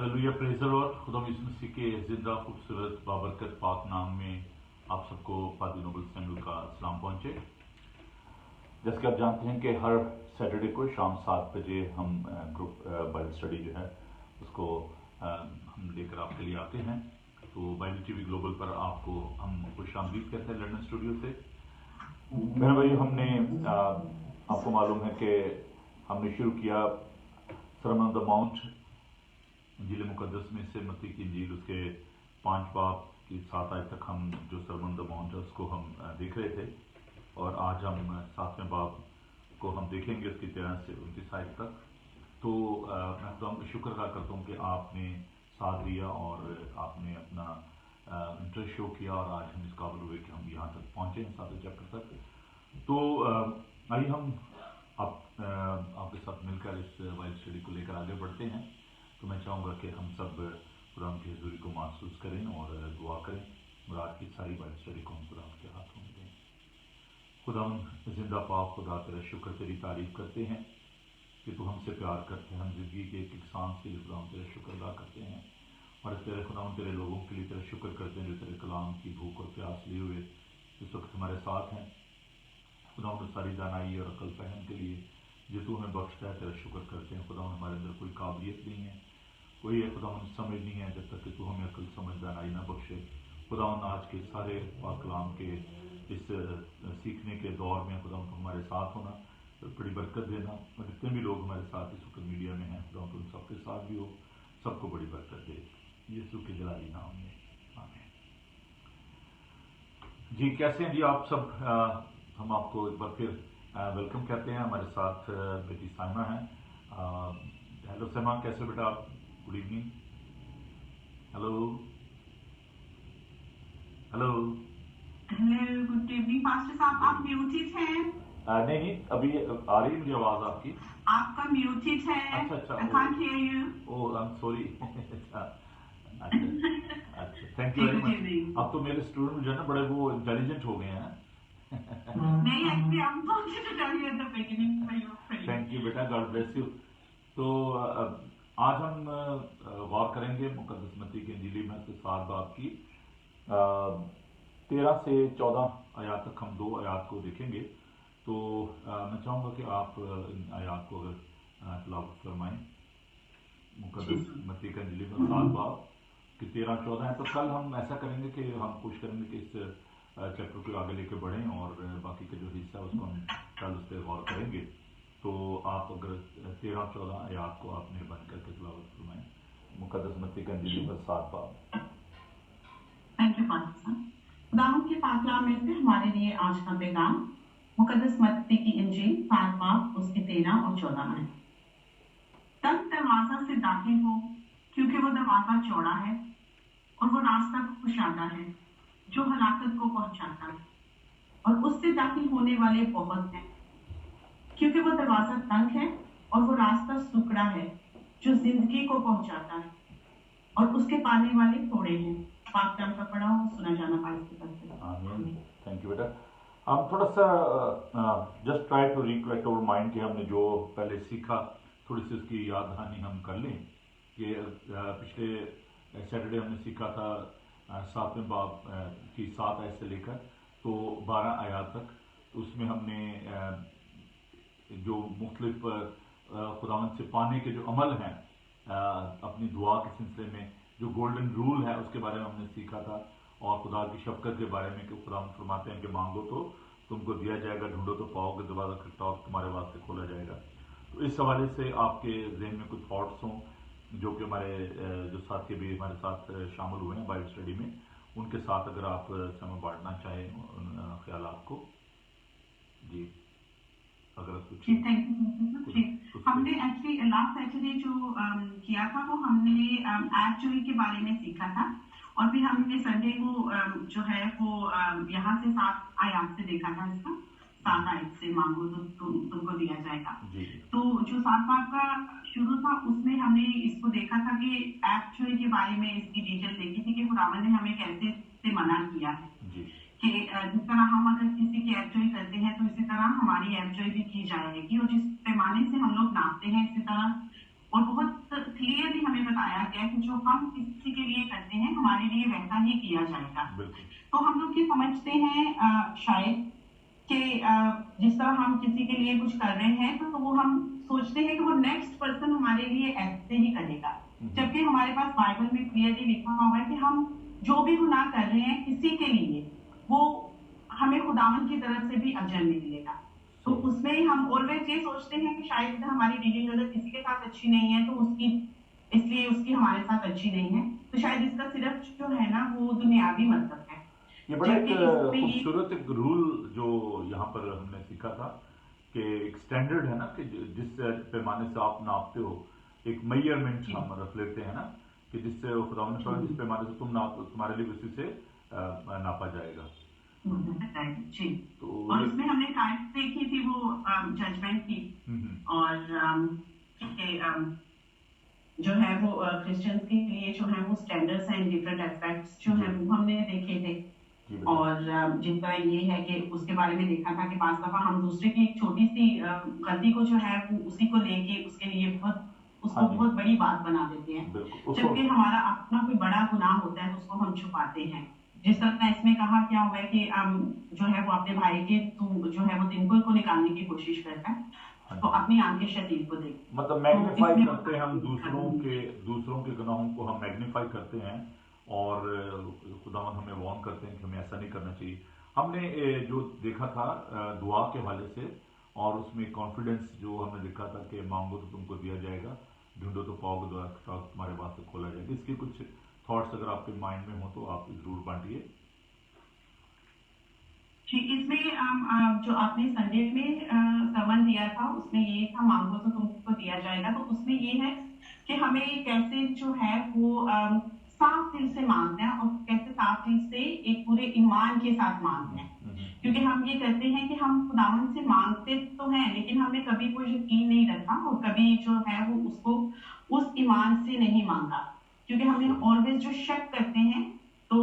Hallelujah, praise the Lord. खुदा यीशु मसीह के जिंदा खूबसूरत बाबरकत पाक नाम में आप सबको पादी नोबल सैमुअल का सलाम पहुंचे। जैसे कि आप जानते हैं कि हर सैटरडे को शाम 7 बजे हम ग्रुप बाइबल स्टडी जो है उसको हम लेकर आपके लिए आते हैं। तो बाइबल टीवी ग्लोबल पर आपको हम खुशामदीद कहते हैं लंदन स्टूडियो से। मेरे भाई, हमने आपको मालूम है कि हमने शुरू किया सरमन ऑन द माउंट, इंजील मुकद्दस में से मत्ती की इंजील उसके 5 बाब की 7 आयत तक हम जो सरमन ऑन द माउंट है उसको हम देख रहे थे। और आज हम 7वें बाब को हम देखेंगे, उसकी 13 से 29 आयत तक। तो मैं खुदा का शुक्र अदा करता हूँ कि आपने साथ दिया और आपने अपना इंटरेस्ट शो किया और आज हम इस काबिल हुए कि हम यहाँ तक पहुँचे हैं 7वें चैप्टर तक। तो आइए हम आपके साथ मिलकर इस बाइबल स्टडी को लेकर आगे बढ़ते हैं। तो मैं चाहूँगा कि हम सब खुदा की हज़ूरी को महसूस करें और दुआ करें और आज की सारी बाइबल स्टडी को हम खुदा के हाथों में दें। खुदा जिंदा पाक खुदा, तेरा शुक्र, तेरी तारीफ करते हैं कि तू हमसे प्यार करते हैं। हम ज़िंदगी के एक सांस के लिए खुदा तेरा शुक्र अदा करते हैं और तेरे खुदा तेरे लोगों के लिए तेरा शुक्र करते हैं जो तेरे कलाम की भूख और प्यास लिए हुए इस वक्त हमारे साथ हैं। खुदा सारी दानाई और अकल फहम के लिए जो तू हमें बख्शता है तेरा शुक्र करते हैं। खुदा हमारे अंदर कोई काबिलियत नहीं है, कोई खुदा समझ नहीं है जब तक कि तू हमें अकल समझ दानाई ना बख्शे। खुदा आज के सारे पाक कलाम के इस सीखने के दौर में खुदा हमारे साथ होना, तो बड़ी बरकत देना। और जितने भी लोग हमारे साथ इस वक्त मीडिया में हैं खुदा उन सबके साथ भी हो, सबको बड़ी बरकत दे यीशु के जलाली नाम में, आमीन। जी कैसे हैं जी आप सब? हम आपको एक बार फिर वेलकम कहते हैं। हमारे साथ बेटी साइमा है। हेलो सैमा, कैसे बेटा आप? Good evening. Hello hello hello, good evening pastor साहब। आप म्यूटेड हैं? नहीं, अभी आ रही है मुझे आवाज आपकी। आपका म्यूटेड है। अच्छा, I can't hear you. Oh, I am sorry. अच्छा, थैंक यू वेरी मच। अब तो मेरे स्टूडेंट जो है ना बड़े वो इंटेलिजेंट हो गए हैं। नहीं, actually I am wanted to tell you at the beginning when you were praying. Thank you बेटा, गॉड ब्लेस यू। तो आज हम गौर करेंगे मुकद्दस मत्ती की इंजील में से 7 बाब की 13 से 14 आयत तक हम 2 आयत को देखेंगे। तो मैं चाहूँगा कि आप इन आयत को अगर तलावत फरमाएं। मुकद्दस मत्ती का इंजील में 7 बाब की 13-14 है। तो कल हम ऐसा करेंगे कि हम कोशिश करेंगे कि इस चैप्टर को आगे लेके बढ़ें और बाकी का जो हिस्सा है उसको हम कल उस पर गौर करेंगे। तो आप अगर 13-14 आयत को आप मेहरबानी करके तलावत फरमाएं। मुकद्दस मत्ती का इंजील में 7 बाब। थैंक यू पास्टर साहब। खुदावंद के पाक कलाम में से हमारे लिए आज का पैगाम मुकद्दस मत्ती की इंजील 7 बाब उसके 13 और 14 है। तब दरवाजा से दाखिल हो, क्योंकि वो दरवाजा चौड़ा है और वो रास्ता कुशादा है जो हलाकत को पहुंचाता है, और उससे दाखिल होने वाले बहुत हैं। क्योंकि वो दरवाजा तंग है और वो रास्ता सुकड़ा है जो जिंदगी को पहुंचाता है, और उसके पाने वाले थोड़े हैं। पाक कलाम का पढ़ा हो सुना जाना पाए। आमीन। थैंक यू बेटा। हम थोड़ा सा just try to recollect our mind कि हमने जो पहले सीखा थोड़ी सी उसकी याद दहानी हम कर लें। कि पिछले सैटरडे हमने सीखा था 7वें बाब की 7 आयत से लेकर तो 12 आयत तक। तो उसमें हमने जो मुख्तलिफ खुदावंद से पाने के जो अमल हैं अपनी दुआ के सिलसिले में, जो गोल्डन रूल है उसके बारे में हमने सीखा था, और खुदा की शफकत के बारे में कि खुदा फरमाते हैं कि मांगो तो तुमको दिया जाएगा, ढूंढो तो पाओगे, दरवाजा खटखटाओ तुम्हारे वास्ते खोला जाएगा। तो इस हवाले से आपके जहन में कुछ थॉट्स हों जो कि हमारे जो साथी भी हमारे साथ शामिल हुए हैं बाइबल स्टडी में, उनके साथ अगर आप समय बांटना चाहें उन ख्यालात को। जी अगर कुछ। हमने एक्चुअली लास्ट सैटरडे जो किया था वो हमने ऐप चोरी के बारे में सीखा था, और फिर हमने संडे को जो है वो यहाँ से 7 आयत से देखा था। इसका 7 आयत से मांगो तो तुमको दिया जाएगा। तो जो 7 बाब का शुरू था उसमें हमने इसको देखा था कि ऐप चोरी के बारे में इसकी डिटेल देखी थी कि खुदावंद ने हमें कैसे से मना किया है कि जिस तरह हम अगर किसी की ऐप चोरी करते हैं तो इसी तरह हमारी ऐप चोरी भी की जाएगी, और जिस पैमाने से हम लोग नापते हैं इसी तरह اور بہت کلیئرلی ہمیں بتایا گیا کہ جو ہم کسی کے لیے کرتے ہیں ہمارے لیے ویسا ہی کیا جائے گا. تو ہم لوگ یہ سمجھتے ہیں شاید کہ جس طرح ہم کسی کے لیے کچھ کر رہے ہیں تو وہ ہم سوچتے ہیں کہ وہ نیکسٹ پرسن ہمارے لیے ایسے ہی کرے گا, جبکہ ہمارے پاس بائبل میں کلیئرلی لکھا ہوا ہے کہ ہم جو بھی گناہ کر رہے ہیں کسی کے لیے وہ ہمیں خداوند کی طرف سے بھی اجر ملے گا. تو اس میں ہم آلویز یہ سوچتے ہیں کہ شاید ہماری ڈیلنگ اگر کسی کے ساتھ اچھی نہیں ہے تو اس لیے اس کی ہمارے ساتھ اچھی نہیں ہے, تو شاید اس کا صرف جو ہے نا وہ دنیاوی مطلب ہے. یہ بڑا ایک خوبصورت ایک رول جو یہاں پر ہم نے سیکھا تھا کہ ایک سٹینڈرڈ ہے نا کہ جس پیمانے سے آپ ناپتے ہو, ایک میئرمنٹ ہم رکھ لیتے ہیں نا کہ جس سے خدا نے فرمایا جس پیمانے سے تم ناپ تمہارے لیے اسی سے ناپا جائے گا. جی, اور اس میں ہم نے ٹائپ دیکھی تھی وہ ججمنٹ کی, اور جو ہے وہ کرسچنس کے لیے جو ہے وہ اسٹینڈرڈس ہیں, ڈفرنٹ ایسپیکٹس جو ہیں وہ ہم نے دیکھے تھے. اور جن طرح یہ ہے کہ اس کے بارے میں دیکھا تھا کہ بعض دفعہ ہم دوسرے کی ایک چھوٹی سی غلطی کو جو ہے وہ اسی کو لے کے اس کے لیے اس کو بہت بڑی بات بنا دیتے ہیں, جبکہ ہمارا اپنا کوئی بڑا گناہ ہوتا ہے تو اس کو ہم چھپاتے ہیں. جس طرح اس میں کہا کیا ہوا ہے کہ جو ہے وہ اپنے بھائی کے جو ہے وہ تنکل کو نکالنے کی کوشش کرتا ہے تو اپنی آنکھ شدید کو دیکھ, مطلب میگنیفائی کرتے ہیں ہم دوسروں کے گناہوں کو ہم میگنیفائی کرتے ہیں, اور خداوند ہمیں وارن کرتے ہیں کہ ہمیں ایسا نہیں کرنا چاہیے. ہم نے جو دیکھا تھا دعا کے حوالے سے, اور اس میں کانفیڈنس جو ہم نے دیکھا تھا کہ مانگو تو تم کو دیا جائے گا, ڈھونڈو تو پاؤ گے, دعا تمہارے واسطے کھولا جائے گا. اس کے کچھ تھاٹس اگر آپ کے مائنڈ میں ہوں تو آپ ضرور بانٹیے. جی, اس میں جو آپ نے سنڈے میں سرمن دیا تھا اس میں یہ تھا مانگو تو تم کو دیا جائے گا. تو اس میں یہ ہے کہ ہمیں کیسے جو ہے وہ صاف دل سے مانگنا ہے, اور کیسے صاف دل سے ایک پورے ایمان کے ساتھ مانگنا ہے. کیونکہ ہم یہ کہتے ہیں کہ ہم خداوند سے مانگتے تو ہیں لیکن ہم نے کبھی کوئی یقین نہیں رکھا اور کبھی جو ہے وہ اس کو اس ایمان سے نہیں مانگا, کیونکہ ہم نے آلویز جو شک کرتے ہیں. تو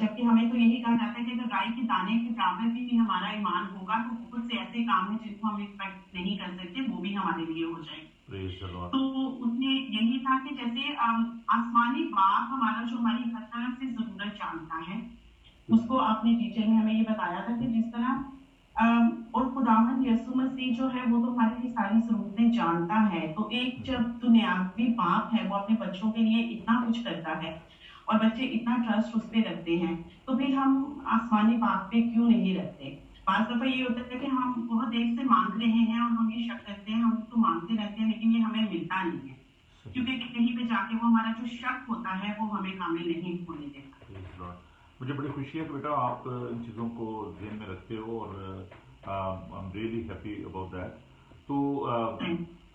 جبکہ ہمیں تو یہی کہا جاتا ہے کہ اگر رائے کے دانے کے برابر بھی ہمارا ایمان ہوگا تو بہت سے ایسے کام ہیں جن کو ہم ایکسپیکٹ نہیں کر سکتے, وہ بھی ہمارے لیے ہو جائے. تو اس میں یہی تھا کہ جیسے آسمانی باپ ہمارا جو ہماری ہر طرح سے ضرورت جانتا ہے, اس کو آپ نے ٹیچر میں ہمیں یہ بتایا تھا کہ جس طرح اور خداوند یسوع مسیح جو ہے وہ تو ہماری یہ ساری ضرورتیں جانتا ہے. تو ایک جب دنیاوی باپ ہے وہ اپنے بچوں کے لیے اتنا کچھ کرتا ہے اور بچے اتنا ٹرسٹ اس پہ رکھتے ہیں, تو پھر ہم آسمانی باپ پہ کیوں نہیں رکھتے. بعض دفعہ یہ ہوتا ہے کہ ہم بہت دیر سے مانگ رہے ہیں اور ہم یہ شک کرتے ہیں, ہم تو مانگتے رہتے ہیں لیکن یہ ہمیں ملتا نہیں ہے, کیونکہ کہیں پہ جا کے وہ ہمارا جو شک ہوتا ہے وہ ہمیں کامل نہیں ہونے دیتا. مجھے بڑی خوشی ہے کہ بیٹا آپ ان چیزوں کو ذہن میں رکھتے ہو, اور I am really happy about that. تو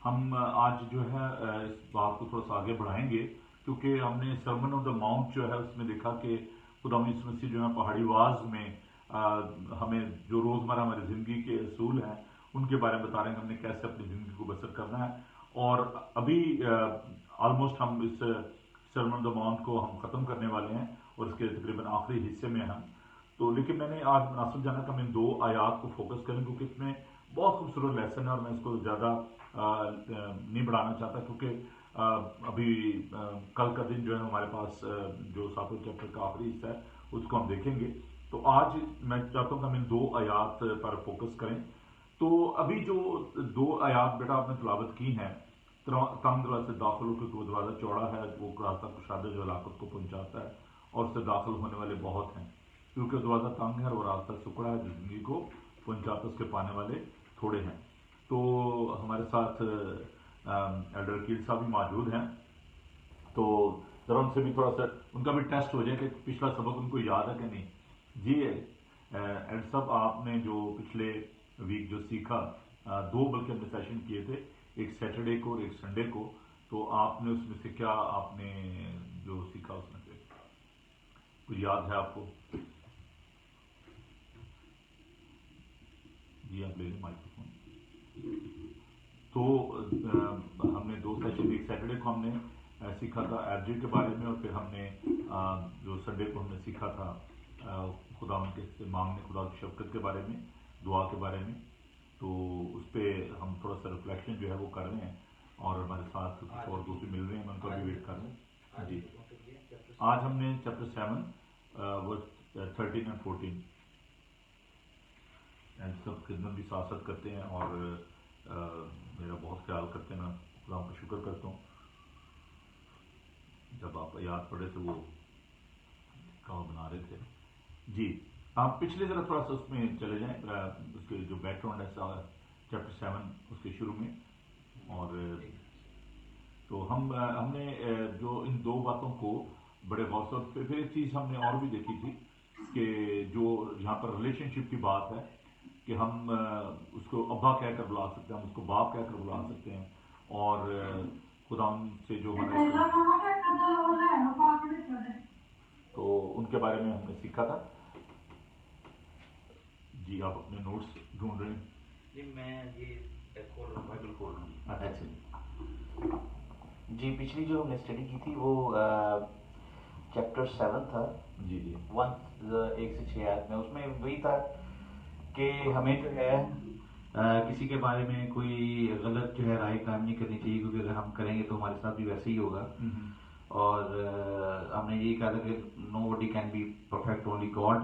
ہم آج جو ہے اس بات کو تھوڑا سا آگے بڑھائیں گے, کیونکہ ہم نے سرمن آن دا ماؤنٹ جو ہے اس میں دیکھا کہ خدا یسوع مسیح جو ہے پہاڑی واز میں ہمیں جو روزمرہ ہماری زندگی کے اصول ہیں ان کے بارے میں بتا رہے ہیں کہ ہم نے کیسے اپنی زندگی کو بسر کرنا ہے. اور ابھی آلموسٹ ہم اس سرمن آن دا ماؤنٹ کو ہم ختم کرنے والے ہیں اور اس کے تقریباً آخری حصے میں ہم تو, لیکن میں نے آج مناسب جانا کہ ہم ان 2 آیات کو فوکس کریں کیونکہ اس میں بہت خوبصورت لیسن ہے, اور میں اس کو زیادہ نہیں بڑھانا چاہتا, کیونکہ ابھی کل کا دن جو ہے ہمارے پاس جو 7ویں چیپٹر کا آخری حصہ ہے اس کو ہم دیکھیں گے. تو آج میں چاہتا ہوں کہ ہم ان 2 آیات پر فوکس کریں. تو ابھی جو 2 آیات بیٹا آپ نے تلاوت کی ہیں, تنگ دروازے سے داخل ہو کر وہ دروازہ چوڑا ہے, وہ راستہ کشادہ جو ہلاکت کو پہنچاتا ہے, اور اس سے داخل ہونے والے بہت ہیں, کیونکہ دروازہ تنگ ہے اور وہ راستہ سکڑا ہے جو زندگی کو پہنچاتا, اس کے پانے والے تھوڑے ہیں. تو ہمارے ساتھ ایلڈر کیل صاحب بھی موجود ہیں, تو ذرا ان سے بھی تھوڑا سا ان کا بھی ٹیسٹ ہو جائے کہ پچھلا سبق ان کو یاد ہے کہ نہیں. جی ایلڈر صاحب, آپ نے جو پچھلے ویک جو سیکھا, 2 بلکہ ہم نے سیشن کیے تھے, ایک سیٹرڈے کو اور ایک سنڈے کو, تو آپ نے اس میں سے کیا آپ نے جو سیکھا اس میں سے کچھ یاد ہے آپ کو؟ جی آپ لے لیں مائکرو فون. تو ہم نے 2 سیشن, ایک سیٹرڈے کو ہم نے سیکھا تھا ایرجی کے بارے میں, اور پھر ہم نے جو سنڈے کو ہم نے سیکھا تھا خدا ان کے سے مانگنے, خدا کی شفقت کے بارے میں, دعا کے بارے میں. تو اس پہ ہم تھوڑا سا ریفلیکشن جو ہے وہ کر رہے ہیں, اور ہمارے ساتھ کچھ اور دوست مل رہے ہیں, میں ان کا بھی ویٹ کر رہا ہوں. جی, آج ہم نے چیپٹر 7 ورس 13 and 14 سب خدمت بھی ساتھ ساتھ کرتے ہیں, اور میرا بہت خیال کرتے ہیں. میں خدا کا شکر کرتا ہوں, جب آپ یاد پڑے تو وہ کہاں بنا رہے تھے. جی, آپ پچھلے ذرا تھوڑا سا اس میں چلے جائیں, اس کے جو بیک گراؤنڈ ہے چیپٹر 7 اس کے شروع میں. اور تو ہم نے جو ان دو باتوں کو بڑے غور سے, پھر ایک چیز ہم نے اور بھی دیکھی تھی کہ جو یہاں پر ریلیشن شپ کی بات ہے کہ ہم اس کو ابا کہہ کر بلا سکتے ہیں, ہم اس کو باپ کہہ کر بلا سکتے ہیں, اور خدا سے جو ہمارے تو ان کے بارے میں ہم نے سیکھا تھا. جی, آپ اپنے نوٹس ڈھونڈ رہے ہیں؟ جی میں یہ بائبل کھول رہا ہوں. اچھا جی, پچھلی جو ہم نے اسٹڈی کی تھی وہ چیپٹر 7 تھا. جی 1 سے 6 آیت میں. اس میں وہی تھا کہ ہمیں جو ہے کسی کے بارے میں کوئی غلط جو ہے رائے قائم نہیں کرنی چاہیے, کیونکہ اگر ہم کریں گے تو ہمارے ساتھ بھی ویسے ہی ہوگا. اور ہم نے یہی کہا تھا کہ nobody can be perfect, only God.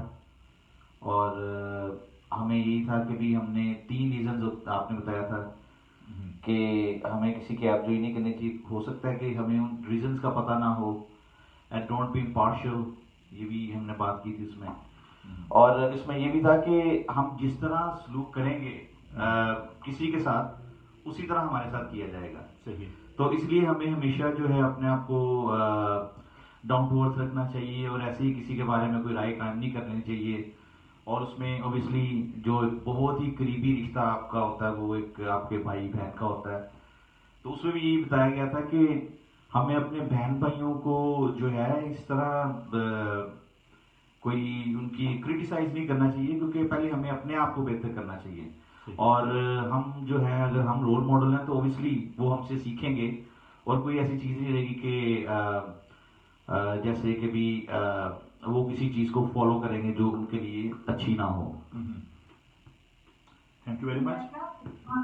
اور ہمیں یہی تھا کہ بھی ہم نے 3 ریزنز آپ نے بتایا تھا کہ ہمیں کسی کی ایبزوئی نہیں کرنی چاہیے. ہو سکتا ہے کہ ہمیں ان ریزنز کا پتہ نہ ہو, اینڈ ڈونٹ بی امپارشل, یہ بھی ہم نے بات کی تھی اس میں. اور اس میں یہ بھی تھا کہ ہم جس طرح سلوک کریں گے کسی کے ساتھ, اسی طرح ہمارے ساتھ کیا جائے گا. صحیح. تو اس لیے ہمیں ہمیشہ جو ہے اپنے آپ کو ڈاؤن ٹو ارتھ رکھنا چاہیے, اور ایسے ہی کسی کے بارے میں کوئی رائے قائم نہیں کرنی چاہیے. اور اس میں اوبیسلی جو بہت ہی قریبی رشتہ آپ کا ہوتا ہے وہ ایک آپ کے بھائی بہن کا ہوتا ہے. تو اس میں بھی یہی بتایا گیا تھا کہ ہمیں اپنے بہن بھائیوں کو جو ہے اس طرح کوئی ان کی کرٹیسائز نہیں کرنا چاہیے, کیونکہ پہلے ہمیں اپنے آپ کو بہتر کرنا چاہیے. اور ہم جو ہے اگر ہم رول ماڈل ہیں تو اوبیسلی وہ ہم سے سیکھیں گے, اور کوئی ایسی چیز نہیں رہے گی کہ جیسے کہ بھی وہ کسی چیز کو فالو کریں گے جو ان کے لیے اچھی نہ ہو. Thank you very much.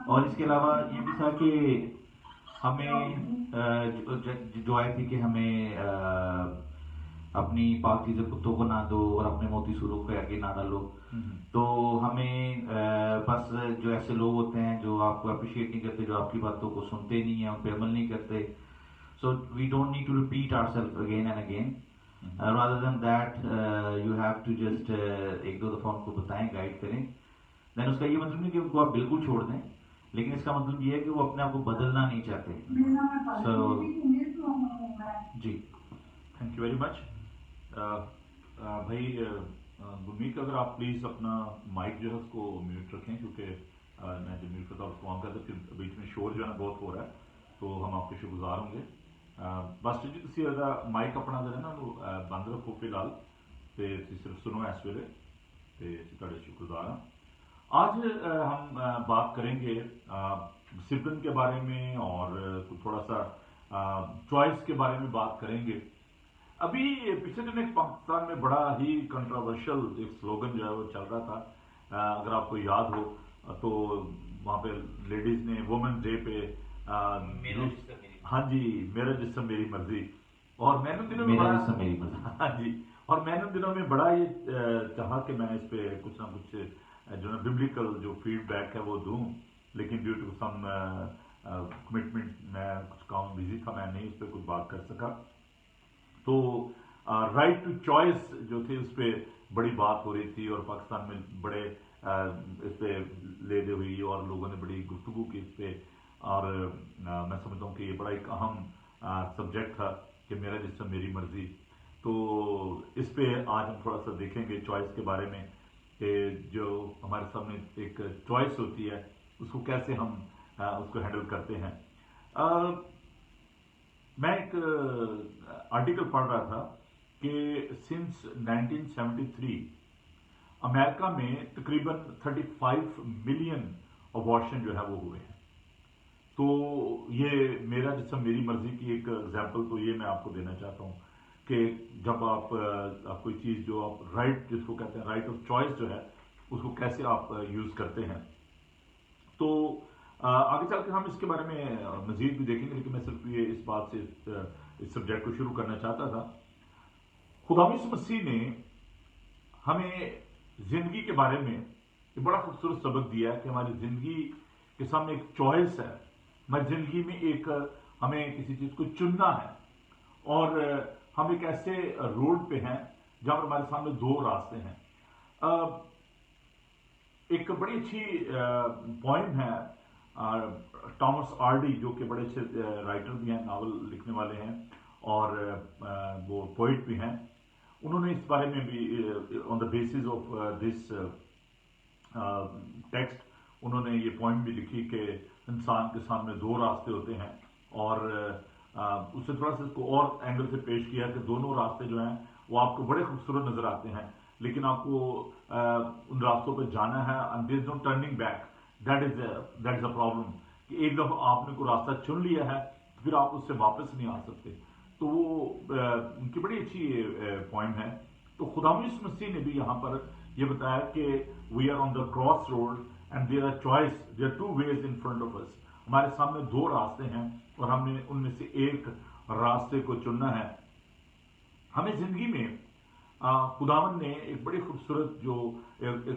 اور اس کے علاوہ یہ بھی تھا کہ ہمیں جو آئی تھی کہ ہمیں اپنی پاک چیزیں کتوں کو نہ دو اور اپنے موتی سوروں کو آگے نہ ڈالو. تو ہمیں بس جو ایسے لوگ ہوتے ہیں جو آپ کو اپریشیٹ نہیں کرتے, جو آپ کی باتوں کو سنتے نہیں ہیں, ان پہ عمل نہیں کرتے, so we don't need to repeat ourself again and again. rather than that you have to just ایک دو دفعہ ان کو بتائیں, گائیڈ کریں. دین اس کا یہ مطلب نہیں کہ ان کو آپ بالکل چھوڑ دیں, لیکن اس کا مطلب یہ ہے کہ وہ اپنے آپ کو بدلنا نہیں چاہتے. سو جی, تھینک یو ویری مچ. بھائی گرمیت, اگر آپ پلیز اپنا مائک جو ہے اس کو میوٹ رکھیں, کیونکہ میں جب میوٹ کرتا ہوں اس کو آن کرتا ہوں, پھر بیچ میں شور جو ہے نا بہت ہو رہا ہے, تو ہم آپ کے شکر گزار ہوں گے. بس جی تھی مائک اپنا جو ہے نا وہ بند رکھو فی الحال, تو صرف سنو اس ویلے, تو تھوڑے شکر گزار ہوں. آج ہم بات کریں گے ڈسپلن کے بارے میں, اور تھوڑا سا چوائس کے بارے میں بات کریں گے. ابھی پچھلے دن ایک پاکستان میں بڑا ہی کنٹروورشل ایک سلوگن جو ہے وہ چل رہا تھا, اگر آپ کو یاد ہو تو وہاں پہ لیڈیز نے وومن ڈے پہ ہاں جی میرا جسم میری مرضی, اور میں نے دنوں میں ہاں جی, اور میں نے دنوں میں بڑا یہ چاہا کہ میں اس پہ کچھ نہ کچھ جو نا ببلیکل جو فیڈ بیک ہے وہ دوں, لیکن ڈیو ٹو سم کمٹمنٹ میں کچھ کام بزی تھا, میں نہیں اس پہ کچھ بات کر سکا. تو رائٹ ٹو چوائس جو تھی اس پہ بڑی بات ہو رہی تھی, اور پاکستان میں بڑے اس پہ لیڈی ہوئی اور لوگوں نے بڑی گفتگو کی اس پہ, اور میں سمجھتا ہوں کہ یہ بڑا ایک اہم سبجیکٹ تھا کہ میرا جسم میری مرضی. تو اس پہ آج ہم تھوڑا سا دیکھیں گے چوائس کے بارے میں, کہ جو ہمارے سامنے ایک چوائس ہوتی ہے اس کو کیسے ہم اس کو ہینڈل کرتے ہیں. میں ایک آرٹیکل پڑھ رہا تھا کہ سنس 1973 امریکہ میں تقریباً 35 ملین ابارشن جو ہے وہ ہوئے ہیں. تو یہ میرا جسم میری مرضی کی ایک ایگزامپل تو یہ میں آپ کو دینا چاہتا ہوں کہ جب آپ کوئی چیز جو آپ رائٹ جس کو کہتے ہیں رائٹ آف چوائس جو ہے اس کو کیسے آپ یوز کرتے ہیں. تو आगे चल के हम इसके बारे में मजीद भी देखेंगे, लेकिन मैं सिर्फ ये इस बात से इस सब्जेक्ट को शुरू करना चाहता था। खुदा यीशु मसीह ने हमें जिंदगी के बारे में एक बड़ा खूबसूरत सबक दिया है कि हमारी जिंदगी के सामने एक चॉइस है। हमारी जिंदगी में एक हमें किसी चीज को चुनना है, और हम एक ऐसे रोड पे हैं जहां पर हमारे सामने दो रास्ते हैं। एक बड़ी अच्छी पॉइंट है टॉमस आर्डी, जो कि बड़े अच्छे राइटर भी हैं, नावल लिखने वाले हैं और वो पोइट भी हैं। उन्होंने इस बारे में भी on the basis of this text उन्होंने ये पॉइंट भी लिखी कि इंसान के सामने दो रास्ते होते हैं, और उससे थोड़ा सा इसको और एंगल से पेश किया कि दोनों रास्ते जो हैं वो आपको बड़े खूबसूरत नजर आते हैं, लेकिन आपको उन रास्तों पर जाना है, and there is no turning back. That is a problem कि एक दफा आपने कोई रास्ता चुन लिया है फिर आप उससे वापस नहीं आ सकते। तो वो उनकी बड़ी अच्छी पॉइंट है। तो खुदा यीशु मसीह ने भी यहाँ पर ये बताया कि we are on the cross road and there are choice, there are two ways in front of us. हमारे सामने दो रास्ते हैं और हमने उनमें से एक रास्ते को चुनना है। हमें जिंदगी में खुदावन ने एक बड़ी खूबसूरत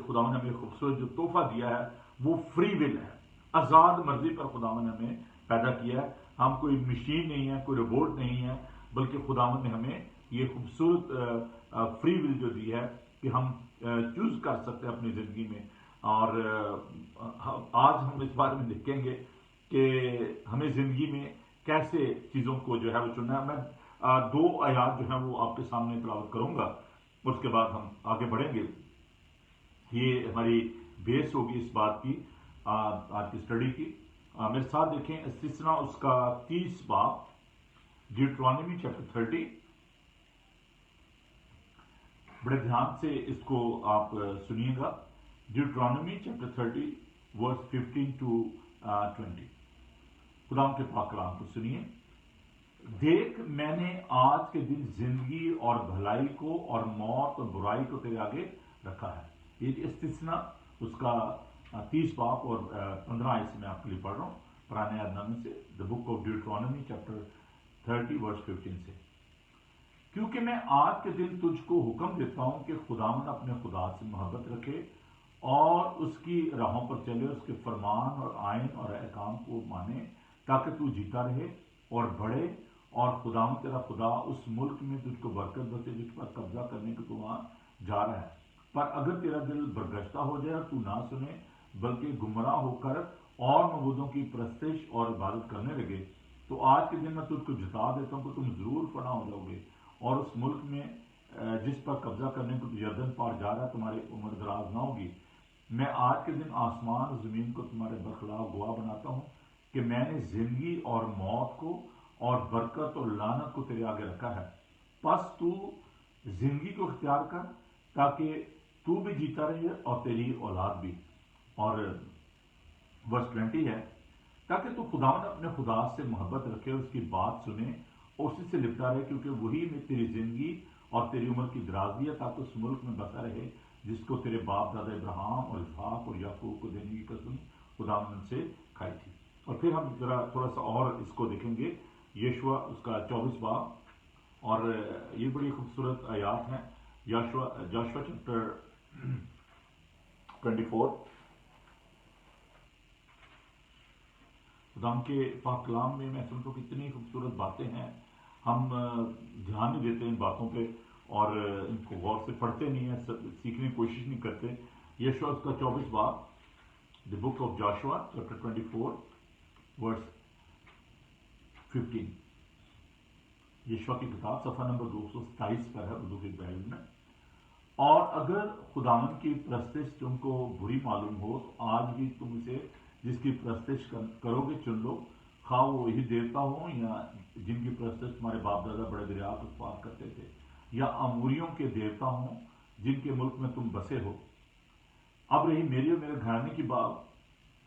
खुदावन ने हमें खूबसूरत जो तोहफा दिया है वो फ्री विल है। आजाद मर्जी पर खुदावन ने हमें पैदा किया है। हम कोई मशीन नहीं है, कोई रोबोट नहीं है, बल्कि खुदावन ने हमें ये खूबसूरत फ्री विल जो दी है कि हम चूज कर सकते हैं अपनी जिंदगी में। और आज हम इस बारे में देखेंगे कि हमें जिंदगी में कैसे चीजों को जो है वो चुनना है। मैं दो आयात जो है वो आपके सामने तिलावत करूंगा, उसके बाद हम आगे बढ़ेंगे। ये हमारी बेस होगी इस बात की, आज की स्टडी की। मेरे साथ देखें इस्तिस्ना उसका 30 बाब, ड्यूटरॉनमी चैप्टर 30। बड़े ध्यान से इसको आप सुनिएगा। ड्यूटरॉनमी चैप्टर 30 वर्स 15 to 20। खुदा के पाक कलाम को सुनिए। देख, मैंने आज के दिन जिंदगी और भलाई को और मौत और बुराई को तेरे आगे रखा है। ये इस्तिस्ना उसका 30 बाब और 15 आयत से मैं आपके लिए पढ़ रहा हूँ, पुराने अहदनामे से, the book of Deuteronomy chapter 30 verse 15 से। क्योंकि मैं आज के दिन तुझको हुक्म देता हूं कि खुदावन अपने खुदा से मोहब्बत रखे और उसकी राहों पर चले, उसके फरमान और आयन और अहकाम को माने, ताकि तू जीता रहे और बढ़े, और खुदावन तेरा खुदा उस मुल्क में तुझको बरकत बसे जिस पर कब्जा करने को तू वहां जा रहा है। पर अगर तेरा दिल बरगश्ता हो जाए और तू ना सुने, बल्कि गुमराह होकर और मबूदों की परस्तिश और इबादत करने लगे, तो आज के दिन मैं तुझको जता देता हूं कि तुम जरूर फना हो जाओगे, और उस मुल्क में जिस पर कब्जा करने को यरदन पार जा रहा है तुम्हारी उम्र दराज ना होगी। मैं आज के दिन आसमान और जमीन को तुम्हारे बरखिलाफ गवाह बनाता हूं कि मैंने जिंदगी और मौत को और बरकत और लानत को तेरे आगे रखा है। बस तू जिंदगी को इख्तियार कर ताकि तू भी जीता रहे और तेरी औलाद भी। और वर्स 20 है, ताकि तू खुदावन अपने खुदा से मोहब्बत रखे, उसकी बात सुने और उसी से लिपटा रहे, क्योंकि वही में तेरी जिंदगी और तेरी उम्र की दराजी है, ताकि उस मुल्क में बसा रहे जिसको तेरे बाप दादा इब्राहिम और इसहाक और याकूब को देने की कसम खुदावन से खाई थी। और फिर हम जरा थोड़ा सा और इसको देखेंगे। यशुआ उसका 24 बाब, और ये बड़ी खूबसूरत आयात हैं। यशुआ चैप्टर 24। खुदाम के पाक कलाम में मैं समझता हूँ कितनी खूबसूरत बातें हैं। हम ध्यान नहीं देते इन बातों पे और इनको गौर से पढ़ते नहीं है, सीखने की कोशिश नहीं करते। यशुआ उसका 24 बाब, the book of Joshua chapter 24 verse 15। Yashua की किताब सफा नंबर 227 पर है उर्दू की बाइबल में। और अगर खुदावन की प्रस्तिश तुमको बुरी मालूम हो, तो आज भी तुम इसे जिसकी प्रस्तिश करोगे चुन लो, खा वो यही देवता हो या जिनकी प्रस्तिश तुम्हारे बाप दादा बड़े दरिया को पार करते थे, या अमूरियों के देवता हो जिनके मुल्क में तुम बसे हो। अब रही मेरी और मेरे घराने की बात,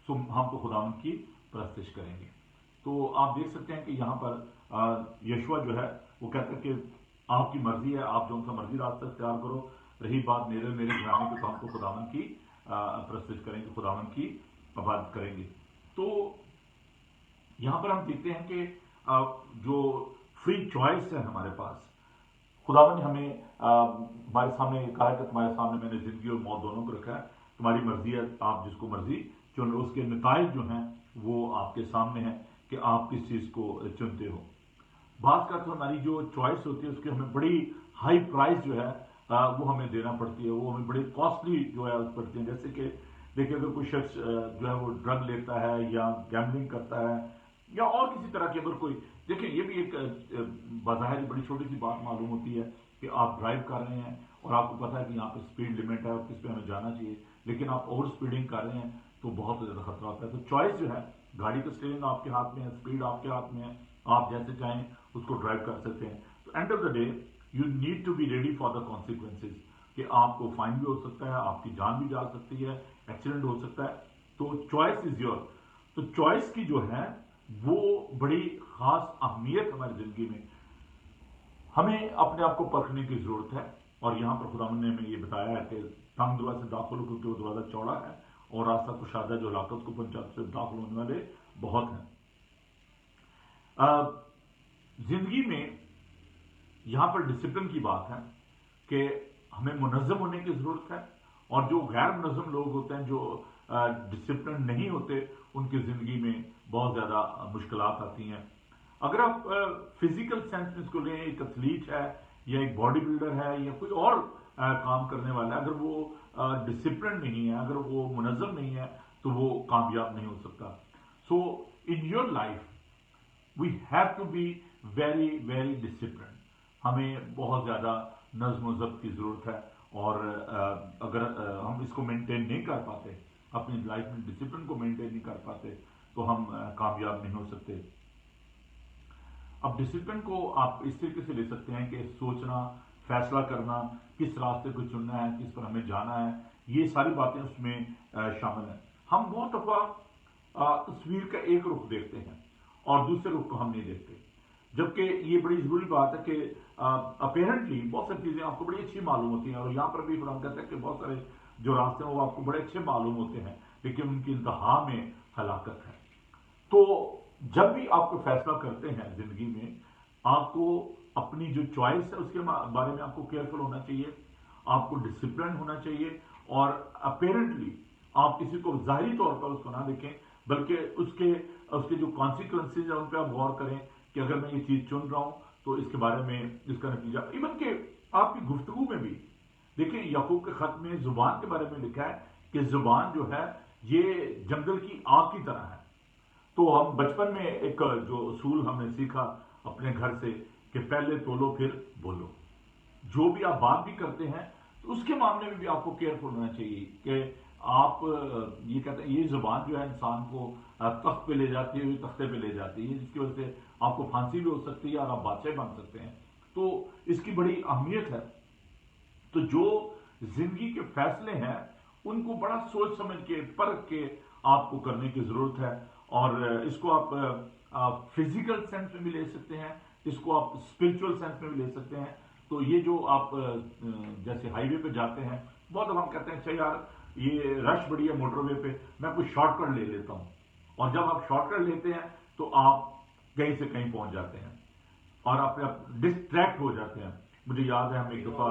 हम तो खुदावन की प्रस्तिश करेंगे। तो आप देख सकते हैं कि यहाँ पर यशुआ जो है वो कहता है कि आपकी मर्जी है, आप जो सा मर्जी रास्ता इख्तियार करो। रही बात मेरे घराने की, तो हम तो खुदावन की प्रस्तिश करेंगे, खुदावन की इबादत करेंगे। تو یہاں پر ہم دیکھتے ہیں کہ جو فری چوائس ہے ہمارے پاس، خداوند نے ہمیں ہمارے سامنے کہا کہ تمہارے سامنے میں نے زندگی اور موت دونوں کو رکھا ہے، تمہاری مرضی ہے، آپ جس کو مرضی چن لو۔ اس کے نتائج جو ہیں وہ آپ کے سامنے ہیں کہ آپ کس چیز کو چنتے ہو۔ بعض کا تو ہماری جو چوائس ہوتی ہے اس کی ہمیں بڑی ہائی پرائز جو ہے وہ ہمیں دینا پڑتی ہے، وہ ہمیں بڑی کاسٹلی جو ہے پڑتی ہیں۔ جیسے کہ دیکھیں اگر کوئی شخص جو ہے وہ ڈرگ لیتا ہے یا گیملنگ کرتا ہے یا اور کسی طرح کی، اگر کوئی دیکھیں یہ بھی ایک بظاہر بڑی چھوٹی سی بات معلوم ہوتی ہے کہ آپ ڈرائیو کر رہے ہیں اور آپ کو پتا ہے کہ یہاں پہ اسپیڈ لمٹ ہے اور کس پہ ہمیں جانا چاہیے، لیکن آپ اوور اسپیڈنگ کر رہے ہیں تو بہت زیادہ خطرہ ہوتا ہے۔ تو چوائس جو ہے، گاڑی کا اسٹیئرنگ آپ کے ہاتھ میں ہے، اسپیڈ آپ کے ہاتھ میں ہے، آپ جیسے چاہیں اس کو ڈرائیو کر سکتے ہیں۔ تو end of the day you need to be ready for the consequences, کہ آپ کو فائن بھی ہو سکتا ہے، آپ کی جان بھی جا سکتی ہے، ایکسیڈنٹ ہو سکتا ہے۔ تو چوائس از یور۔ تو چوائس کی جو ہے وہ بڑی خاص اہمیت ہماری زندگی میں، ہمیں اپنے آپ کو پرکھنے کی ضرورت ہے۔ اور یہاں پر خداوند نے ہمیں یہ بتایا ہے کہ تنگ دروازے سے داخل ہو کیونکہ وہ دروازہ چوڑا ہے اور راستہ کشادہ جو ہلاکت کو پہنچاتے سے داخل ہونے والے بہت ہیں۔ زندگی میں یہاں پر ڈسپلن کی بات ہے کہ ہمیں منظم ہونے کی ضرورت ہے، اور جو غیر منظم لوگ ہوتے ہیں، جو ڈسپلن نہیں ہوتے، ان کی زندگی میں بہت زیادہ مشکلات آتی ہیں۔ اگر آپ فزیکل سینس میں اس کو لیں، ایک ایتھلیٹ ہے یا ایک باڈی بلڈر ہے یا کوئی اور کام کرنے والا ہے، اگر وہ ڈسپلن نہیں ہے، اگر وہ منظم نہیں ہے تو وہ کامیاب نہیں ہو سکتا۔ So in your life we have to be very very discipline. ہمیں بہت زیادہ نظم و ضبط کی ضرورت ہے، اور اگر ہم اس کو مینٹین نہیں کر پاتے، اپنی لائف میں ڈسپلن کو مینٹین نہیں کر پاتے تو ہم کامیاب نہیں ہو سکتے۔ اب ڈسپلن کو آپ اس طریقے سے لے سکتے ہیں کہ سوچنا، فیصلہ کرنا، کس راستے کو چننا ہے، کس پر ہمیں جانا ہے، یہ ساری باتیں اس میں شامل ہیں۔ ہم بہت دفعہ تصویر کا ایک رخ دیکھتے ہیں اور دوسرے رخ کو ہم نہیں دیکھتے، جبکہ یہ بڑی ضروری بات ہے کہ اپیرنٹلی بہت ساری چیزیں آپ کو بڑی اچھی معلوم ہوتی ہیں، اور یہاں پر بھی ہم کہتے ہیں کہ بہت سارے جو راستے ہیں وہ آپ کو بڑے اچھے معلوم ہوتے ہیں، لیکن ان کی انتہا میں ہلاکت ہے۔ تو جب بھی آپ کو فیصلہ کرتے ہیں زندگی میں، آپ کو اپنی جو چوائس ہے اس کے بارے میں آپ کو کیئرفل ہونا چاہیے، آپ کو ڈسپلن ہونا چاہیے، اور اپیرنٹلی آپ کسی کو ظاہری طور پر اس کو نہ دیکھیں، بلکہ اس کے جو کانسیکوینسز ہیں ان پہ آپ غور کریں کہ اگر میں یہ چیز چن رہا ہوں تو اس کے بارے میں اس کا نتیجہ، ایون کہ آپ کی گفتگو میں بھی دیکھیں، یعقوب کے خط میں زبان کے بارے میں لکھا ہے کہ زبان جو ہے یہ جنگل کی آگ کی طرح ہے۔ تو ہم بچپن میں ایک جو اصول ہم نے سیکھا اپنے گھر سے کہ پہلے تولو پھر بولو، جو بھی آپ بات بھی کرتے ہیں تو اس کے معاملے میں بھی آپ کو کیئرفل ہونا چاہیے کہ آپ یہ کہتے ہیں یہ زبان جو ہے انسان کو تخت پہ لے جاتی ہے، تختے پہ لے جاتی ہے، جس کی وجہ سے آپ کو پھانسی بھی ہو سکتی ہے اور آپ بادشاہ بن سکتے ہیں۔ تو اس کی بڑی اہمیت ہے۔ تو جو زندگی کے فیصلے ہیں ان کو بڑا سوچ سمجھ کے پرکھ کے آپ کو کرنے کی ضرورت ہے، اور اس کو آپ فزیکل سینس میں بھی لے سکتے ہیں، اس کو آپ اسپرچل سینس میں بھی لے سکتے ہیں۔ تو یہ جو آپ جیسے ہائی وے پہ جاتے ہیں، بہت دفعہ ہم کہتے ہیں اچھا یار یہ رش بڑی ہے موٹر وے پہ، میں کوئی شارٹ کٹ لے لیتا ہوں، اور جب آپ شارٹ کٹ لیتے ہیں تو آپ کہیں سے کہیں پہنچ جاتے ہیں اور آپ ڈسٹریکٹ ہو جاتے ہیں۔ مجھے یاد ہے ہم ایک دفعہ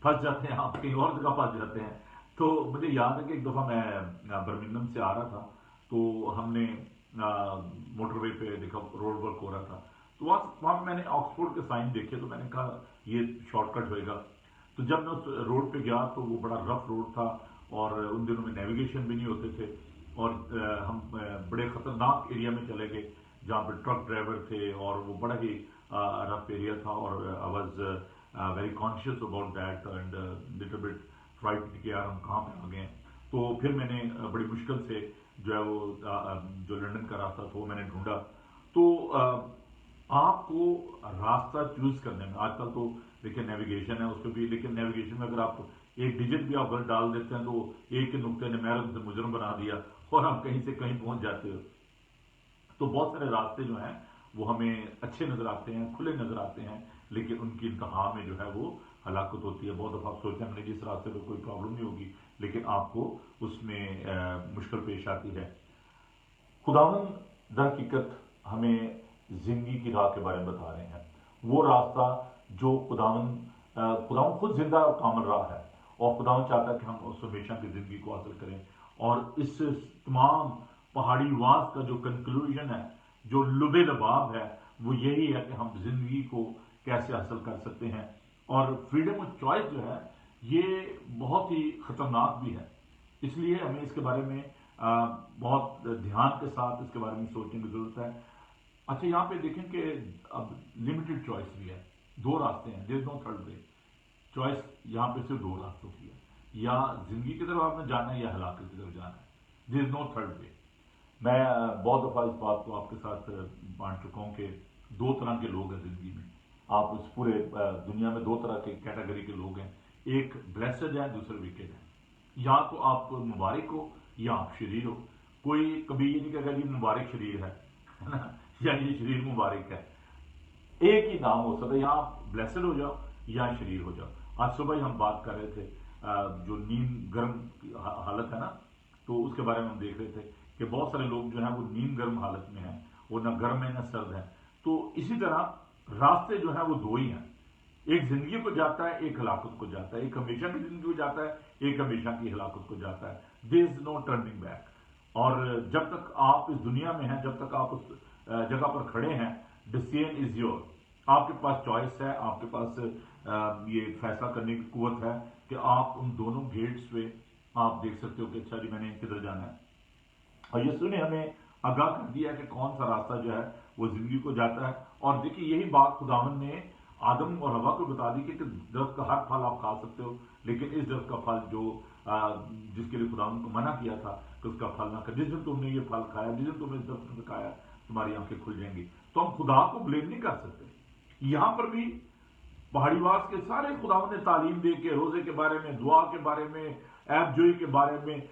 پھنس جاتے ہیں، آپ کہیں اور جگہ پھنس جاتے ہیں۔ تو مجھے یاد ہے کہ ایک دفعہ میں برمنگھم سے آ رہا تھا، تو ہم نے موٹر وے پہ دیکھا روڈ ورک ہو رہا تھا، تو وہاں میں نے آکسفورڈ کے سائن دیکھے، تو میں نے کہا یہ شارٹ کٹ ہوئے گا۔ تو جب میں اس روڈ پہ گیا تو وہ بڑا رف روڈ تھا، اور ان دنوں میں نیویگیشن بھی نہیں ہوتے تھے، اور ہم بڑے خطرناک ایریا میں چلے گئے جہاں پہ ٹرک ڈرائیور تھے، اور وہ بڑا ہی رف ایریا تھا، اور I was very conscious about that and little bit frightened کہ یار ہم کہاں پہ آ گئے ہیں۔ تو پھر میں نے بڑی مشکل سے جو ہے وہ جو لنڈن کا راستہ تھا وہ میں نے ڈھونڈا۔ تو آپ کو راستہ چوز کرنے میں، آج کل تو دیکھیں نیویگیشن ہے اس پہ بھی، لیکن نیویگیشن میں اگر آپ ایک ڈیجٹ بھی آپ غلط ڈال دیتے ہیں تو ایک نقطے نے محرم سے مجرم بنا دیا اور آپ کہیں سے کہیں پہنچ جاتے ہو۔ تو بہت سارے راستے جو ہیں وہ ہمیں اچھے نظر آتے ہیں، کھلے نظر آتے ہیں، لیکن ان کی انتہا میں جو ہے وہ ہلاکت ہوتی ہے۔ بہت دفعہ آپ سوچتے ہیں جس راستے پہ کوئی پرابلم نہیں ہوگی، لیکن آپ کو اس میں مشکل پیش آتی ہے۔ खुदावन दर हकीकत हमें जिंदगी की राह के बारे में बता रहे हैं, वो रास्ता जो खुदावन खुद जिंदा और कामिल राह है, और खुदावन चाहता है कि हम उस हमेशा की जिंदगी को हासिल करें। और इस तमाम पहाड़ी वास का जो कंक्लूजन है, जो लुबे लबाब है, वो यही है कि हम जिंदगी को कैसे हासिल कर सकते हैं। और फ्रीडम ऑफ चॉइस जो है ये बहुत ही खतरनाक भी है, इसलिए हमें इसके बारे में बहुत ध्यान के साथ इसके बारे में सोचने की जरूरत है। अच्छा, यहाँ पे देखें कि अब लिमिटेड चॉइस भी है, दो रास्ते हैं, there is no third way. Choice यहाँ पे सिर्फ दो रास्तों की है, या जिंदगी की तरफ आपने जाना है या हलाकत की तरफ जाना है, there is no third way. मैं बहुत दफा इस बात को आपके साथ बांट चुका हूँ कि दो तरह के लोग हैं जिंदगी में। आप इस पूरे दुनिया में दो तरह के कैटेगरी के लोग हैं, एक ब्लेसड है, दूसरे विकेड है। या तो आप मुबारक हो या आप शरीर हो। कोई कभी ये नहीं कहेगा जी मुबारक शरीर है ना, या ये शरीर मुबारक है। एक ही नाम हो सकता है, या आप ब्लेसड हो जाओ या शरीर हो जाओ। आज सुबह ही हम बात कर रहे थे जो नींद गर्म हालत है ना, तो उसके बारे में हम देख रहे थे कि बहुत सारे लोग जो हैं वो नींद गर्म हालत में हैं, वो ना गर्म है ना सर्द है। तो इसी तरह रास्ते जो हैं वो दो ही हैं, एक जिंदगी को जाता है, एक हलाकत को जाता है। एक हमेशा की जिंदगी को जाता है, एक हमेशा की हलाकत को जाता है। There is no turning back. और जब तक आप इस दुनिया में हैं, जब तक आप उस जगह पर खड़े हैं, डिसीजन इज योर। आपके पास चॉइस है, आपके पास ये फैसला करने की कुव्वत है कि आप उन दोनों गेट्स पे आप देख सकते हो कि अच्छा जी मैंने किधर जाना है। और यीशु ने हमें आगाह कर दिया कि कौन सा रास्ता जो है वो जिंदगी को जाता है। और देखिए यही बात खुदावन ने आदम और हवा को बता दी कि दरख्त का हर फल आप खा सकते हो, लेकिन इस दरख्त का फल जो जिसके लिए खुदावन को मना किया था कि उसका फल ना कर, जिस दिन तुमने ये फल खाया, जिस दिन तुमने इस दरख्त से खाया, तुम्हारी आंखें खुल जाएंगी। तो हम खुदा को ब्लेम नहीं कर सकते। यहां पर भी पहाड़ीवास के सारे खुदावन ने तालीम दे के, रोजे के बारे में, दुआ के बारे में, ऐब जोई के बारे में,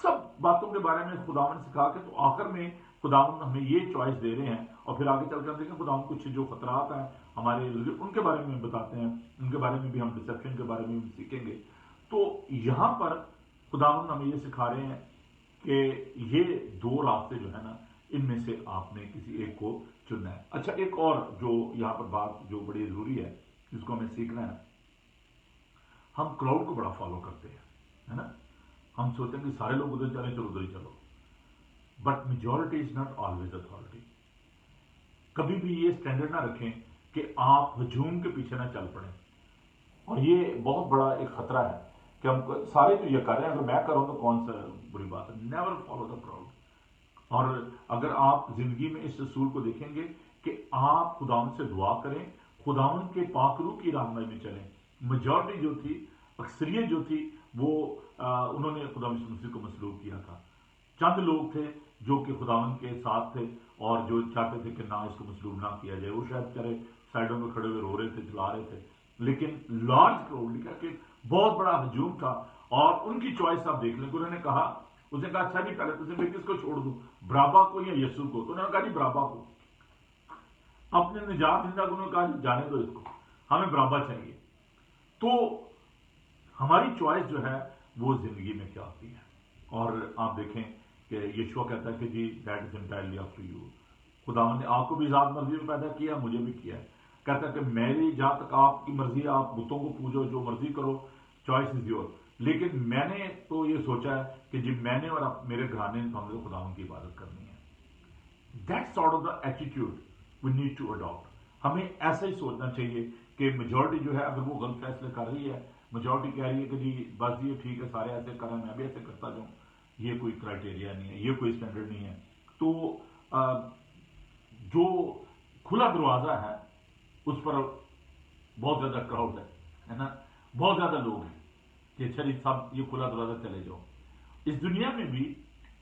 सब बातों के बारे में खुदावन सिखा के, तो आखिर में खुदावन हमें ये चॉइस दे रहे हैं। और फिर आगे चलकर देखें खुदावन कुछ जो खतरात हैं हमारे, उनके बारे में बताते हैं, उनके बारे में भी हम डिसेप्शन के बारे में भी सीखेंगे। तो यहां पर खुदावन हमें ये सिखा रहे हैं कि ये दो रास्ते जो है ना, इनमें से आपने किसी एक को चुनना है। अच्छा, एक और जो यहाँ पर बात जो बड़ी जरूरी है जिसको हमें सीखना है, हम क्राउड को बड़ा फॉलो करते हैं, है ना। हम सोचते हैं कि सारे लोग उधर चले, चलो उधर ही चलो, but majority is not always authority. कभी भी ये स्टैंडर्ड ना रखें कि आप हजूम के पीछे ना चल पड़े। और ये बहुत बड़ा एक खतरा है कि हम सारे तो ये कर रहे हैं, अगर मैं करूं तो कौन सा बुरी बात है। Never follow the crowd. और अगर आप जिंदगी में इस असूल को देखेंगे कि आप खुदावन से दुआ करें, खुदावन के पाकरू की रहनुमाई में चलें। मेजॉरिटी जो थी, अक्सरियत जो थी, वो उन्होंने खुदावन मसीह को मसलूब किया था। चंद लोग थे जो कि खुदावन के साथ थे और जो चाहते थे कि ना इसको मसलूब ना किया जाए। वो शायद बेचारे साइडों में खड़े हुए रो रहे थे, चिल्ला रहे थे, लेकिन लार्ज क्राउड लिखा कि बहुत बड़ा हजूम था। और उनकी चॉइस आप देख लें, उन्होंने कहा, उसने कहा अच्छा जी पहले तुझे मैं किसको छोड़ दूं, बराबा को या यीशु को? तो उन्होंने कहा जी बराबा को। अपने निजात जिंदा को उन्होंने कहा जी जाने दो इसको, हमें बराबा चाहिए। तो हमारी चॉइस जो है वो जिंदगी में क्या होती है। और आप देखें कि यीशु कहता है कि जी that is entirely up to you. खुदावन ने आपको भी आजाद मर्जी में पैदा किया, मुझे भी किया है। कहता है कि मेरी जहां तक आपकी मर्जी, आप बुतों को पूजो, जो मर्जी करो, चॉइस इज योर। लेकिन मैंने तो ये सोचा है कि जी मैंने और मेरे घराने ने हमने खुदावन की इबादत करनी है। That's sort of the attitude we need to adopt. हमें ऐसा ही सोचना चाहिए कि मेजॉरिटी जो है अगर वो गलत फैसले कर रही है, मेजॉरिटी कह रही है कि जी बस ये ठीक है, सारे ऐसे कर रहे हैं, मैं भी ऐसे करता जाऊं, ये कोई क्राइटेरिया नहीं है, ये कोई स्टैंडर्ड नहीं है। तो जो खुला दरवाजा है उस पर बहुत ज्यादा क्राउड है ना, बहुत ज्यादा लोग हैं कि अच्छा जी सब ये खुला दरवाजा चले जाओ। इस दुनिया में भी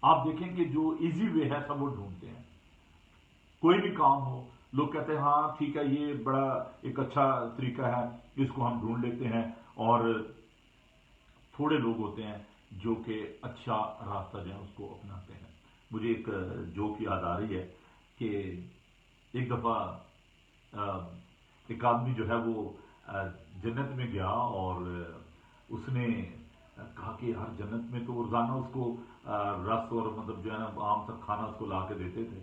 आप देखें कि जो इजी वे है सब वो ढूंढते हैं। कोई भी काम हो, लोग कहते हैं हाँ ठीक है ये बड़ा एक अच्छा तरीका है, इसको हम ढूंढ लेते हैं। और थोड़े लोग होते हैं जो कि अच्छा रास्ता जो है उसको अपनाते हैं। मुझे एक जोक याद आ रही है कि एक दफा एक आदमी जो है वो जन्नत में गया और उसने کہا کہ یار جنت میں تو روزانہ اس کو رس اور مطلب جو ہے نا عام سا کھانا اس کو لا کے دیتے تھے،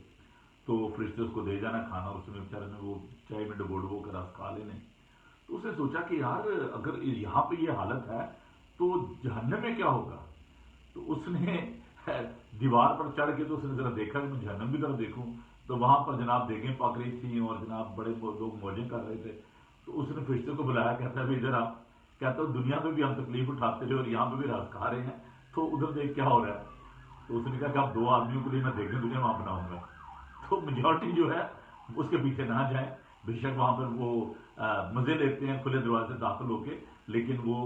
تو فرشتے اس کو دے جانا کھانا، اور اس میں بیچارے نے وہ چائے میں ڈبو کے رس کھا لینے. تو اس نے سوچا کہ یار اگر یہاں پہ یہ حالت ہے تو جہنم میں کیا ہوگا. تو اس نے دیوار پر چڑھ کے تو اس نے ذرا دیکھا کہ میں جہنم کی طرف دیکھوں، تو وہاں پر جناب دیگیں پک رہی تھیں اور جناب بڑے لوگ موجیں کر رہے تھے. تو اس نے فرشتے کو بلایا، کہتا ہے بھائی ادھر آپ، کہتا ہے دنیا میں بھی ہم تکلیف اٹھاتے رہے اور یہاں پہ بھی رس کھا رہے ہیں، تو ادھر دیکھ کیا ہو رہا ہے. تو اس نے کہا کہ اب 2 آدمیوں کے لیے میں دیکھیں دنیا وہاں بناؤں گا. تو میجورٹی جو ہے اس کے پیچھے نہ جائیں، بے شک وہاں پر وہ مزے لیتے ہیں کھلے دروازے سے داخل ہو کے، لیکن وہ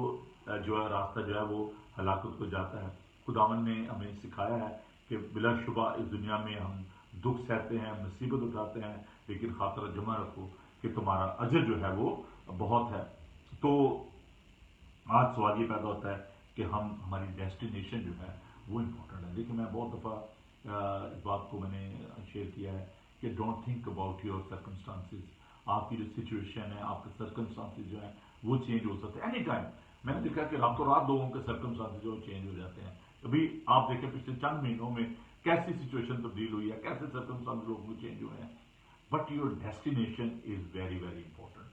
جو ہے راستہ جو ہے وہ ہلاکت کو جاتا ہے. خداوند نے ہمیں سکھایا ہے کہ بلا شبہ اس دنیا میں ہم دکھ سہتے ہیں، مصیبت اٹھاتے ہیں، لیکن خاطر جمع رکھو کہ تمہارا اجر جو ہے وہ بہت ہے. تو آج سوال یہ پیدا ہوتا ہے کہ ہماری ڈیسٹینیشن جو ہے وہ امپورٹنٹ ہے. لیکن میں بہت دفعہ اس بات کو میں نے شیئر کیا ہے کہ don't think about your circumstances. آپ کی جو سچویشن ہے، آپ کے سرکمسٹانسز جو ہیں وہ چینج ہو سکتے ہیں اینی ٹائم. میں نے دیکھا کہ راتوں رات لوگوں کے سرکمسٹانسز جو چینج ہو جاتے ہیں. ابھی آپ دیکھیں پچھلے چند مہینوں میں کیسی سچویشن تبدیل ہوئی ہے، کیسے سرکمسٹانس لوگوں کو چینج ہوئے ہیں. But your destination is very very important.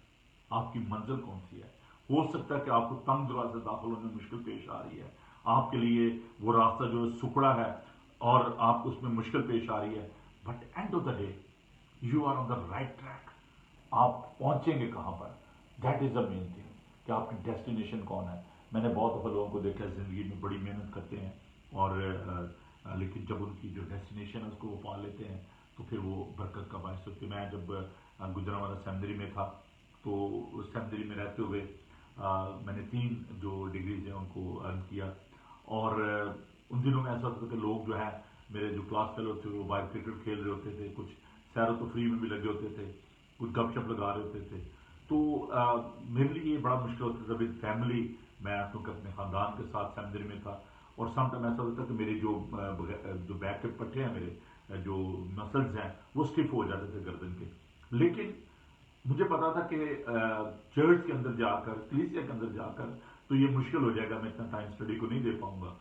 آپ کی منزل کون سی ہے؟ ہو سکتا ہے کہ آپ کو تنگ دروازے سے داخل ہونے میں مشکل پیش آ رہی ہے، آپ کے لیے وہ راستہ جو ہے سکڑا ہے اور آپ کو اس میں مشکل پیش آ رہی ہے، but end of the day you are on the right track. آپ پہنچیں گے کہاں پر؟ That is the main thing کہ آپ کی ڈیسٹینیشن کون ہے. میں نے بہت دفعہ لوگوں کو دیکھا ہے زندگی میں بڑی محنت کرتے ہیں اور لیکن جب ان کی جو ڈیسٹینیشن ہے اس کو وہ پا لیتے ہیں تو پھر وہ برکت کا باعث ہوتی ہے. میں جب گجرانوالہ سیمنری میں تھا تو اس سیمنری میں رہتے ہوئے میں نے 3 جو ڈگریز ہیں ان کو ارن کیا، اور ان دنوں میں ایسا ہوتا تھا کہ لوگ جو ہیں میرے جو کلاس فیلو تھے وہ باہر کرکٹ کھیل رہے ہوتے تھے، کچھ سیر و تفریح میں بھی لگے ہوتے تھے، کچھ گپ شپ لگا رہے ہوتے تھے. تو میرے لیے یہ بڑا مشکل ہوتا تھا ود فیملی. میں کیونکہ اپنے خاندان کے ساتھ سیمنری میں تھا، اور سم ٹائم ایسا ہوتا تھا کہ میری جو بیک کے پٹھے ہیں، میرے جو مسلز ہیں وہ اسٹف ہو جاتے تھے گردن کے. لیکن مجھے پتا تھا کہ چرچ کے اندر جا کر، کلیسیا کے اندر جا کر تو یہ مشکل ہو جائے گا، میں اتنا ٹائم اسٹڈی کو نہیں دے پاؤں گا.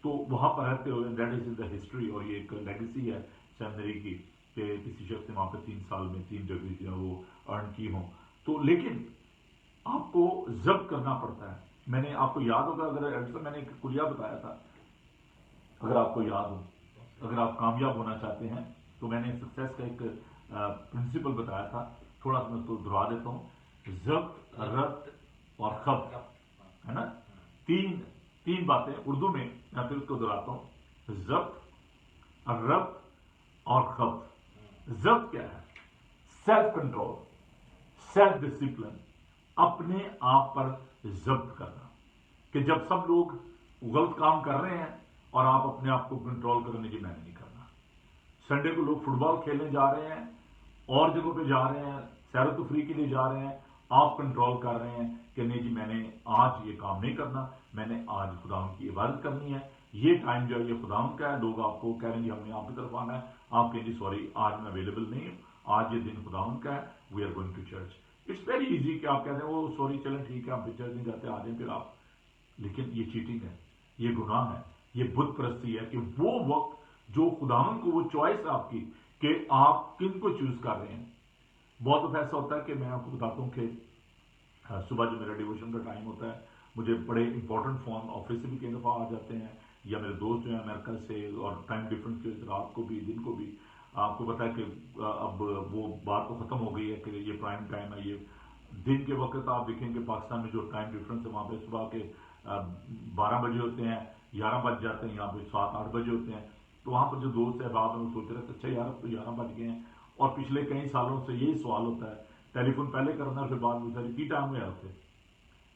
تو وہاں پر رہتے ہوئے that is in the history, اور یہ ایک لیگیسی ہے سیمنری کی کہ کسی شخص نے وہاں پہ 3 سال میں 3 ڈگری جو ہے وہ ارن کی ہوں. تو لیکن آپ کو ضبط کرنا پڑتا ہے. میں نے آپ کو یاد ہوگا، اگر میں نے ایک کلیہ بتایا تھا، اگر آپ کو یاد ہو، اگر آپ کامیاب ہونا چاہتے ہیں تو میں نے سکسیس کا ایک پرنسپل بتایا تھا. تھوڑا سا میں اس کو دہرا دیتا ہوں. ضبط، ربط اور خبط ہے نا، تین باتیں اردو میں پھر اس کو دہراتا ہوں. ضبط، ربط اور خبط. ضبط کیا ہے؟ سیلف کنٹرول، سیلف ڈسپلن، اپنے آپ پر ضبط کرنا. کہ جب سب لوگ غلط کام کر رہے ہیں اور آپ اپنے آپ کو کنٹرول کرنے کی میں نہیں کرنا. سنڈے کو لوگ فٹ بال کھیلنے جا رہے ہیں، اور جگہوں پہ جا رہے ہیں، سیر و تفریح کے لیے جا رہے ہیں، آپ کنٹرول کر رہے ہیں کہ نہیں جی میں نے آج یہ کام نہیں کرنا، میں نے آج خداوند کی عبادت کرنی ہے. یہ ٹائم جو ہے یہ خداوند کا ہے. لوگ آپ کو کہہ رہے ہیں جی ہم نے آپ کی طرف آنا ہے، آپ کہیں جی سوری آج میں اویلیبل نہیں ہوں، آج یہ دن خداوند کا ہے، we are going to church. It's very easy کہ آپ کہتے ہیں وہ سوری چلیں ٹھیک ہے ہم پھر چرچ نہیں جاتے، آ جائیں پھر آپ. لیکن یہ چیٹنگ ہے، یہ گناہ ہے، یہ بت پرستی ہے کہ وہ وقت جو خداوند کو وہ چوائس آپ کی کہ آپ کن کو چوز کر رہے ہیں. بہت دفعہ ایسا ہوتا ہے کہ میں آپ کو بتاتا ہوں کہ صبح جو میرا ڈیووشن کا ٹائم ہوتا ہے مجھے بڑے امپورٹنٹ فون آفس سے بھی کئی دفعہ آ جاتے ہیں، یا میرے دوست جو ہیں امریکہ سے، اور ٹائم ڈفرنس کے رات کو بھی دن کو بھی. آپ کو پتا ہے کہ اب وہ بات تو ختم ہو گئی ہے کہ یہ پرائم ٹائم ہے. یہ دن کے وقت آپ دیکھیں کہ پاکستان میں جو ٹائم ڈفرنس ہے وہاں پہ صبح کے 12 بجے ہوتے ہیں، 11 بج جاتے ہیں، یہاں پہ 7-8 بجے ہوتے ہیں. تو وہاں پر جو دوست احباب ہیں وہ سوچ رہے تھے اچھا یار اب تو 11 بج گئے ہیں. اور پچھلے کئی سالوں سے یہی سوال ہوتا ہے، ٹیلی فون پہلے کرنا پھر بعد میں ساری کی ٹائم میں آتے.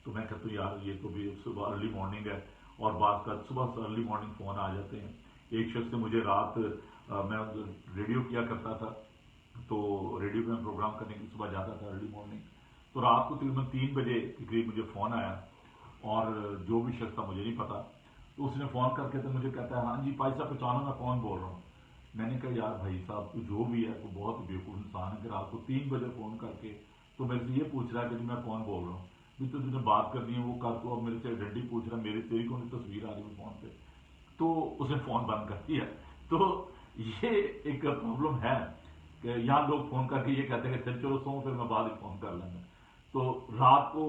تو میں کہتا ہوں یار یہ تو بھی صبح ارلی مارننگ ہے، اور بعض کا صبح سے ارلی مارننگ فون آ جاتے ہیں. ایک شخص نے مجھے رات، میں ریڈیو کیا کرتا تھا تو ریڈیو میں پروگرام کرنے کی صبح جاتا تھا ارلی مارننگ. تو رات کو تقریباً 3 بجے قریب مجھے فون آیا، اور جو بھی شخص تھا مجھے نہیں پتا، تو اس نے فون کر کے تو مجھے کہتا ہے ہاں جی بھائی صاحب پہچانا میں کون بول رہا ہوں. میں نے کہا یار بھائی صاحب تو جو بھی ہے وہ بہت بیوقوف انسان ہے کہ رات کو 3 بجے فون کر کے تو میرے سے یہ پوچھ رہا ہے کہ جی میں کون بول رہا ہوں. بھی تو جنہیں بات کرنی ہے وہ کر، تو اب میرے سے ڈنڈی پوچھ رہا ہے، تیری کون سی تصویر آ رہی ہے فون پہ، تو اس نے فون بند کر دیا. تو یہ ایک پرابلم ہے کہ یہاں لوگ فون کر کے یہ کہتے ہیں کہ چلو سو، پھر میں بعد میں فون کر لوں گا. تو رات کو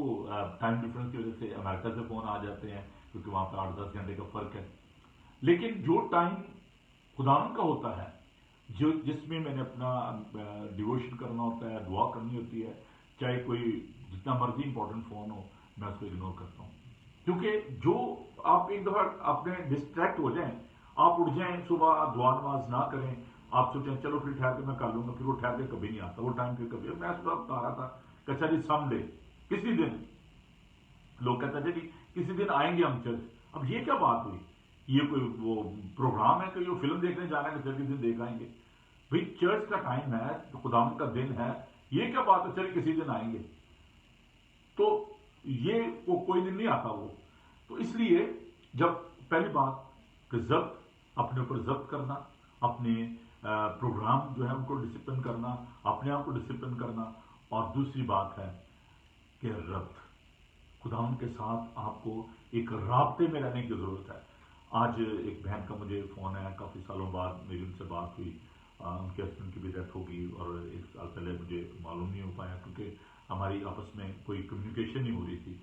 ٹائم ڈفرینس کی وجہ سے امریکہ سے فون آ جاتے ہیں، کیونکہ وہاں پہ 8-10 گھنٹے کا فرق ہے. لیکن جو ٹائم خداوند کا ہوتا ہے، جس میں نے اپنا ڈیووشن کرنا ہوتا ہے، دعا کرنی ہوتی ہے، چاہے کوئی جتنا مرضی امپورٹنٹ فون ہو، میں اس کو اگنور کرتا ہوں. کیونکہ جو آپ ایک دفعہ اپنے ڈسٹریکٹ ہو جائیں، آپ اٹھ جائیں صبح، دعا نماز نہ کریں، آپ سوچیں چلو پھر ٹھہر کے میں کر لوں گا، پھر وہ ٹھہر کے کبھی نہیں آتا، وہ ٹائم پھر کبھی. میں صبح بتا رہا تھا کہ اچھا جی سم ڈے، کسی دن لوگ کہتے ہیں جی کسی دن آئیں گے ہم چرچ. اب یہ کیا بات ہوئی؟ یہ کوئی وہ پروگرام ہے کہ وہ فلم دیکھنے جانا ہے کہ چل کسی دن دیکھ آئیں گے؟ بھائی چرچ کا ٹائم ہے، خداوند کا دن ہے، یہ کیا بات ہے چل کسی دن آئیں گے؟ تو یہ وہ کوئی دن نہیں آتا وہ. تو اس لیے جب پہلی بات کہ ضبط، اپنے اوپر ضبط کرنا، اپنے پروگرام جو ہے ان کو ڈسپلن کرنا، اپنے آپ کو ڈسپلن کرنا. اور دوسری بات ہے کہ ربط، خداوند کے ساتھ آپ کو ایک رابطے میں رہنے کی ضرورت ہے. آج ایک بہن کا مجھے فون آیا، کافی سالوں بعد میری ان سے بات ہوئی. ان کے ہسبینڈ کی بھی ڈیتھ ہوگی اور 1 سال پہلے مجھے معلوم نہیں ہو پایا، کیونکہ ہماری آپس میں کوئی کمیونیکیشن نہیں ہو رہی تھی.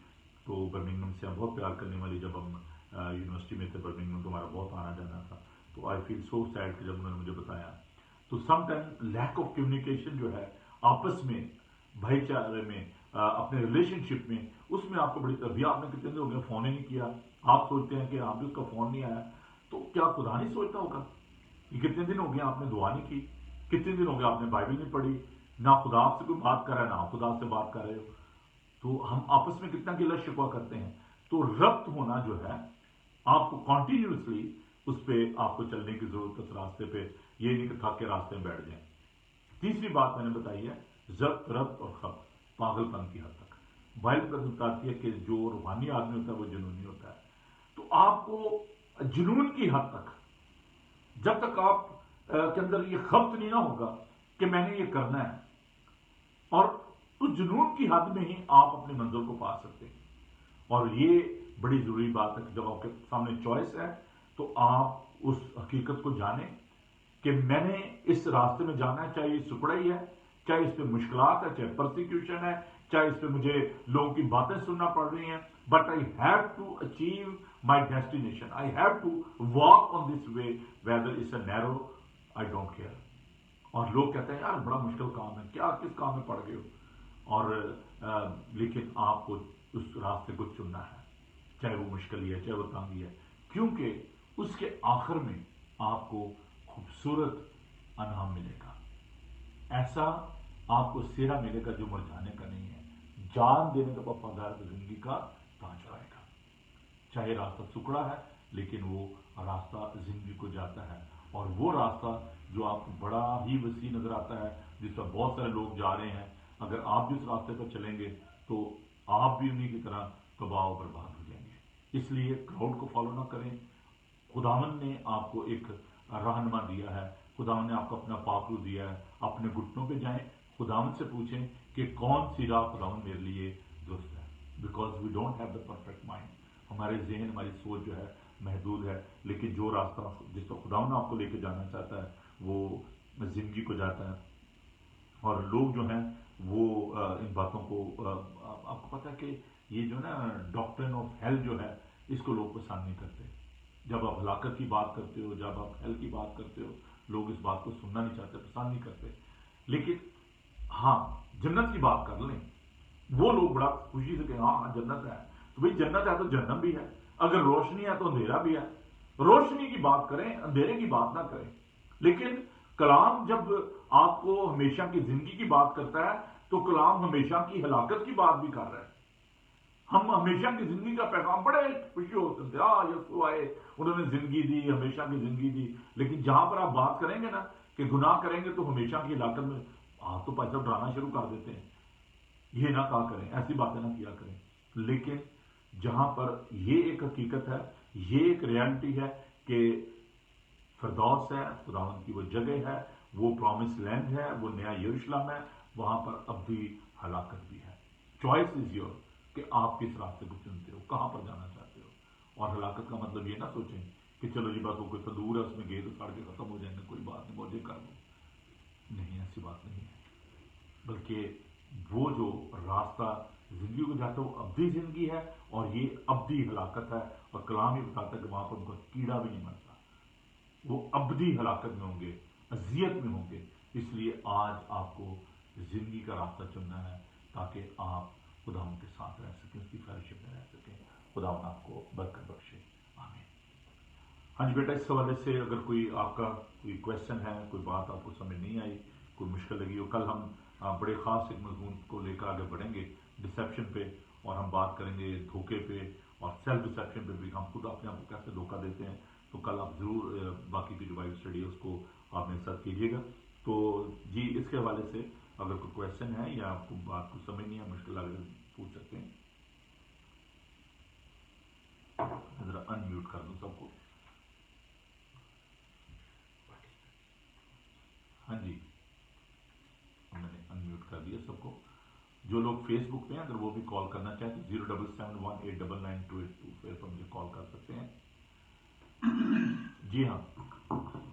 تو برمنگھم سے ہم بہت پیار کرنے والی، جب ہم یونیورسٹی میں تھے برمنگھم، تو ہمارا بہت آنا جانا تھا. تو آئی فیل سو سیڈ کہ جب انہوں نے مجھے بتایا. تو some time lack of communication جو ہے آپس میں، بھائی چارے میں، اپنے ریلیشن شپ میں، اس میں آپ کو بڑی ابھی آپ نے کتنے دن ہو گیا فون ہی نہیں کیا، آپ سوچتے ہیں کہ آپ بھی اس کا فون نہیں آیا. تو کیا خدا نہیں سوچتا ہوگا کہ کتنے دن ہو گیا آپ نے دعا نہیں کی، کتنے دن ہو گیا آپ نے بائبل نہیں پڑھی، نہ خدا آپ سے کوئی بات کر رہا ہے، نہ آپ خدا سے بات کر رہے ہو. تو ہم آپس میں کتنا گلہ شکوہ کرتے ہیں. تو ربط ہونا جو ہے آپ کو کنٹینیوسلی اس پہ آپ کو چلنے کی ضرورت ہے، اس راستے پہ. یہ نہیں کہ تھک کے راستے میں بیٹھ جائیں. تیسری بات میں نے بتائی ہے ضبط، ربط اور خبط، پاگل پن کی حد تک. بائبل کا بتاتی ہے کہ جو روحانی آدمی ہوتا ہے وہ جنونی ہوتا ہے. تو آپ کو جنون کی حد تک، جب تک آپ کے اندر یہ خبط نہیں نہ ہوگا کہ میں نے یہ کرنا ہے، اور اس جنون کی حد میں ہی آپ اپنی منزل کو پا سکتے ہیں. اور یہ بڑی ضروری بات ہے کہ جب آپ کے سامنے چوائس ہے تو آپ اس حقیقت کو جانیں کہ میں نے اس راستے میں جانا ہے، چاہے یہ سکڑائی ہے، چاہے اس پہ مشکلات ہے، چاہے پرسیکیوشن ہے، چاہے اس پہ مجھے لوگوں کی باتیں سننا پڑ رہی ہیں، but I have to achieve my destination. I have to walk on this way whether it's a narrow, I don't care. اور لوگ کہتے ہیں یار بڑا مشکل کام ہے، کیا کس کام میں پڑ گئے ہو؟ اور لیکن آپ کو اس راستے کو چننا ہے، چاہے وہ مشکل ہی ہے، چاہے وہ تنگی ہے، کیونکہ اس کے آخر میں آپ کو خوبصورت انعام ملے گا. ایسا آپ کو سیرا ملے گا جو مرجھانے کا نہیں ہے، جان دینے کا وفادار زندگی کا تاج آئے گا. چاہے راستہ سکڑا ہے لیکن وہ راستہ زندگی کو جاتا ہے. اور وہ راستہ جو آپ کو بڑا ہی وسیع نظر آتا ہے، جس پر بہت سارے لوگ جا رہے ہیں، اگر آپ بھی اس راستے پر چلیں گے تو آپ بھی انہیں کی طرح تباہ و برباد ہو جائیں گے. اس لیے کراؤڈ کو فالو نہ کریں. خداوند نے آپ کو ایک رہنما دیا ہے، خداوند نے آپ کو اپنا پاکلو دیا ہے. اپنے گھٹنوں پہ جائیں، خداوند سے پوچھیں کہ کون سی راہ خداوند میرے لیے درست ہے. Because we don't have the perfect mind. ہمارے ذہن، ہماری سوچ جو ہے محدود ہے، لیکن جو راستہ جس پر خداوند آپ کو لے کے جانا چاہتا ہے وہ زندگی کو جاتا ہے. اور لوگ جو ہیں وہ ان باتوں کو آپ کو پتہ ہے کہ یہ جو نا ڈاکٹرن آف ہیل جو ہے، اس کو لوگ پسند نہیں کرتے. جب آپ ہلاکت کی بات کرتے ہو، جب آپ ہیل کی بات کرتے ہو، لوگ اس بات کو سننا نہیں چاہتے، پسند نہیں کرتے. لیکن ہاں جنت کی بات کر لیں، وہ لوگ بڑا خوشی سے کہ ہاں جنت ہے. تو بھائی جنت ہے تو جہنم بھی ہے، اگر روشنی ہے تو اندھیرا بھی ہے. روشنی کی بات کریں، اندھیرے کی بات نہ کریں. لیکن کلام جب آپ کو ہمیشہ کی زندگی کی بات کرتا ہے تو کلام ہمیشہ کی ہلاکت کی بات بھی کر رہا ہے. ہم ہمیشہ کی زندگی کا پیغام بڑے خوشی ہوتے تھے، یسوع آئے، انہوں نے زندگی دی، ہمیشہ کی زندگی دی. لیکن جہاں پر آپ بات کریں گے نا کہ گناہ کریں گے تو ہمیشہ کی ہلاکت میں، آپ تو پیسہ ڈرانا شروع کر دیتے ہیں. یہ نہ کہا کریں، ایسی باتیں نہ کیا کریں. لیکن جہاں پر یہ ایک حقیقت ہے، یہ ایک ریالٹی ہے کہ فردوس ہے، خداوند کی وہ جگہ ہے، وہ پرامس لینڈ ہے، وہ نیا یروشلم ہے، وہاں پر اب بھی ہلاکت بھی ہے. Choice is your. کہ آپ کس راستے کو چنتے ہو, کہاں پر جانا چاہتے ہو. اور ہلاکت کا مطلب یہ نہ سوچیں کہ چلو جی بس وہ کوئی تندور ہے اس میں گئے تو سڑ کے ختم ہو جائیں گے, کوئی بات نہیں مجھے کر دو. نہیں, ایسی بات نہیں ہے. بلکہ وہ جو راستہ زندگی کو جاتا ہے وہ ابدی زندگی ہے, اور یہ ابدی ہلاکت ہے. اور کلام یہ بتاتا ہے کہ وہاں پر ان کا کیڑا بھی نہیں مرتا, وہ ابدی ہلاکت میں ہوں گے, اذیت میں ہوں گے. اس لیے آج آپ کو زندگی کا راستہ چننا ہے تاکہ آپ خدا ان کے ساتھ رہ سکیں, اس کی فیلوشپ میں رہ سکیں. خدا آپ کو برکت بخشے, آمین. ہاں جی بیٹا, اس حوالے سے اگر کوئی آپ کا کوئی کویشچن ہے, کوئی بات آپ کو سمجھ نہیں آئی, کوئی مشکل لگی ہو, کل ہم بڑے خاص ایک مضمون کو لے کر آگے بڑھیں گے, ڈسیپشن پہ, اور ہم بات کریں گے دھوکے پہ اور سیلف ڈسیپشن پہ بھی, ہم خود اپنے آپ کو کیسے دھوکہ دیتے ہیں. تو کل آپ ضرور باقی کی جو بائبل اسٹڈی ہے اس کو آپ میرے ساتھ کیجیے گا. تو جی اس کے حوالے سے اگر کوئی کویشچن ہے یا آپ کو بات کو سمجھ نہیں ہے, مشکل لگ رہا ہے, پوچھ سکتے ہیں. ذرا ان میوٹ کر دوں سب کو. ہاں جی, میں نے ان میوٹ کر دیا سب کو. جو لوگ فیس بک پہ ہیں اگر وہ بھی کال کرنا چاہیں تو 07718992822 پہ مجھے کال کر سکتے ہیں. جی ہاں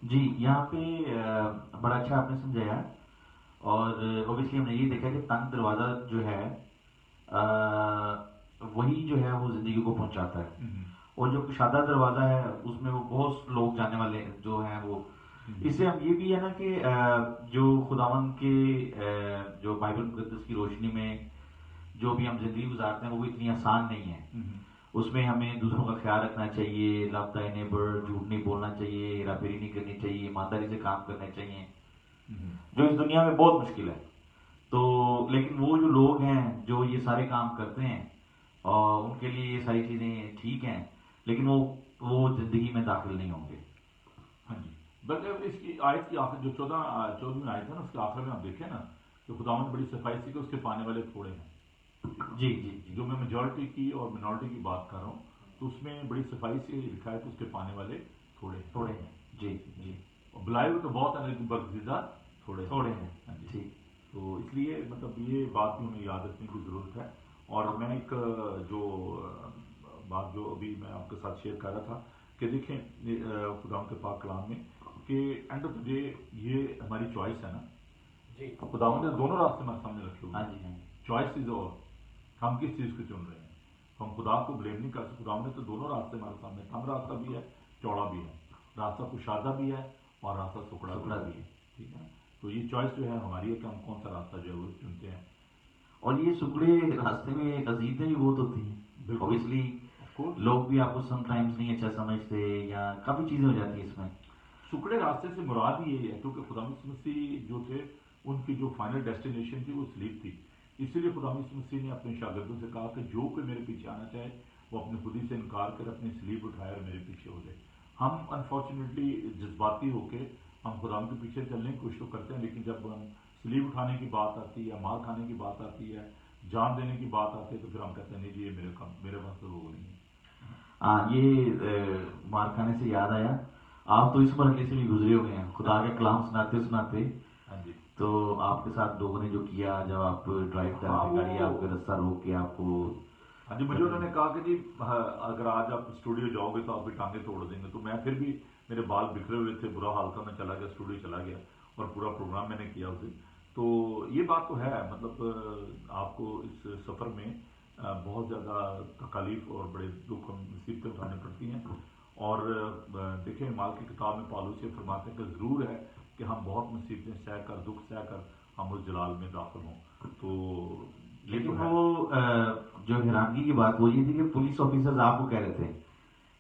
جی, یہاں پہ بڑا اچھا آپ نے سمجھایا. اور اوبیسلی ہم نے یہ دیکھا کہ تنگ دروازہ جو ہے وہی جو ہے وہ زندگی کو پہنچاتا ہے, اور جو کشادہ دروازہ ہے اس میں وہ بہت لوگ جانے والے جو ہیں وہ. اس سے ہم یہ بھی ہے نا کہ جو خداوند کے جو بائبل مقدس کی روشنی میں جو بھی ہم زندگی گزارتے ہیں وہ اتنی آسان نہیں ہے. اس میں ہمیں دوسروں کا خیال رکھنا چاہیے, لو تھائی نیبر, جھوٹ نہیں بولنا چاہیے, ہیرا پھیری نہیں کرنی چاہیے, ایمانداری سے کام کرنے چاہیے, جو اس دنیا میں بہت مشکل ہے. تو لیکن وہ جو لوگ ہیں جو یہ سارے کام کرتے ہیں اور ان کے لیے یہ ساری چیزیں ٹھیک ہیں, لیکن وہ زندگی میں داخل نہیں ہوں گے. ہاں جی, بلکہ اس کی آیت کی آخر جو 14ویں آیت ہے نا, اس کے آخر میں آپ دیکھیں نا کہ خداوند نے بڑی صفائی سے کہ اس کے پانے والے تھوڑے ہیں. جی جی جی, جو میں میجورٹی کی اور منورٹی کی بات کر رہا ہوں, تو اس میں بڑی صفائی سے لکھا ہے کہ اس کے پانے والے تھوڑے ہیں. جی جی, بلائے ہوئے تو بہت ہیں لیکن برگزیدہ تھوڑے ہیں. ہاں جی, ٹھیک. تو اس لیے مطلب یہ بات بھی ہمیں یاد رکھنے کی ضرورت ہے. اور میں ایک جو بات جو ابھی میں آپ کے ساتھ شیئر کر رہا تھا کہ دیکھیں خدا کے پاک کلام میں کہ اینڈ آف دا ڈے یہ ہماری چوائس ہے نا. جی, خداوند نے دونوں راستے ہمارے سامنے رکھے ہوئے. ہاں جی, ہاں جی, چوائس از اور ہم کس چیز کو چن رہے ہیں. ہم خدا کو بلیم نہیں کر سکتے. خداوند نے تو دونوں راستے ہمارے سامنے, کم راستہ بھی ہے, چوڑا بھی ہے, راستہ کشادہ بھی ہے اور راستہ سکڑا بھی ہے. ٹھیک ہے, تو یہ چوائس جو ہے ہماری ہے کہ ہم کون سا راستہ جو ہے وہ چنتے ہیں. اور یہ سکڑے راستے میں عزیزیں بھی بہت ہوتی ہیں. اوبیسلی لوگ بھی آپ کو سم ٹائمز نہیں اچھا سمجھتے, یا کافی چیزیں ہو جاتی ہیں اس میں. سکڑے راستے سے مراد ہی یہی ہے کیونکہ خدا مسیح جو تھے ان کی جو فائنل ڈیسٹینیشن تھی وہ سلیپ تھی. اسی لیے خدا مسیح نے اپنے شاگردوں سے کہا کہ جو کوئی میرے پیچھے آنا چاہے وہ اپنے خودی سے انکار کر اپنی سلیپ اٹھائے اور میرے پیچھے ہو جائے. ہم انفارچونیٹلی جذباتی ہو کے ہم خدا کے پیچھے چلنے کی کوشش تو کرتے ہیں, لیکن جب ہم سلیپ اٹھانے کی بات آتی ہے, مار کھانے کی بات آتی ہے, جان دینے کی بات آتی ہے, تو پھر ہم کہتے ہیں نہیں جی یہ میرے واسطے وہ نہیں ہے. ہاں, یہ مار کھانے سے یاد آیا, آپ تو اس مرحلے سے بھی گزرے ہوئے ہیں. خدا کا کلام سناتے سناتے ہاں جی, تو آپ کے ساتھ لوگوں نے جو کیا, جب آپ ڈرائیو کر رہے گاڑی, آپ کا رستہ روک کے آپ کو, ہاں جی, مجھے انہوں نے کہا کہ جی اگر آج آپ اسٹوڈیو جاؤ گے تو آپ بھی ٹانگیں توڑ دیں گے. تو میں پھر بھی, میرے بال بکھرے ہوئے تھے, برا حال تھا, میں چلا گیا اسٹوڈیو چلا گیا اور پورا پروگرام میں نے کیا اسے. تو یہ بات تو ہے, مطلب آپ کو اس سفر میں بہت زیادہ تکالیف اور بڑے دکھ مصیبتیں اٹھانی پڑتی ہیں. اور دیکھیں مال کی کتاب میں پالوس یہ فرماتے ہیں کہ ضرور ہے کہ ہم بہت مصیبتیں سہ کر, دکھ سہ کر ہم اس جلال میں داخل ہوں. تو لیکن وہ جو حیرانگی کی بات وہ یہ تھی کہ پولیس آفیسرز آپ کو کہہ رہے تھے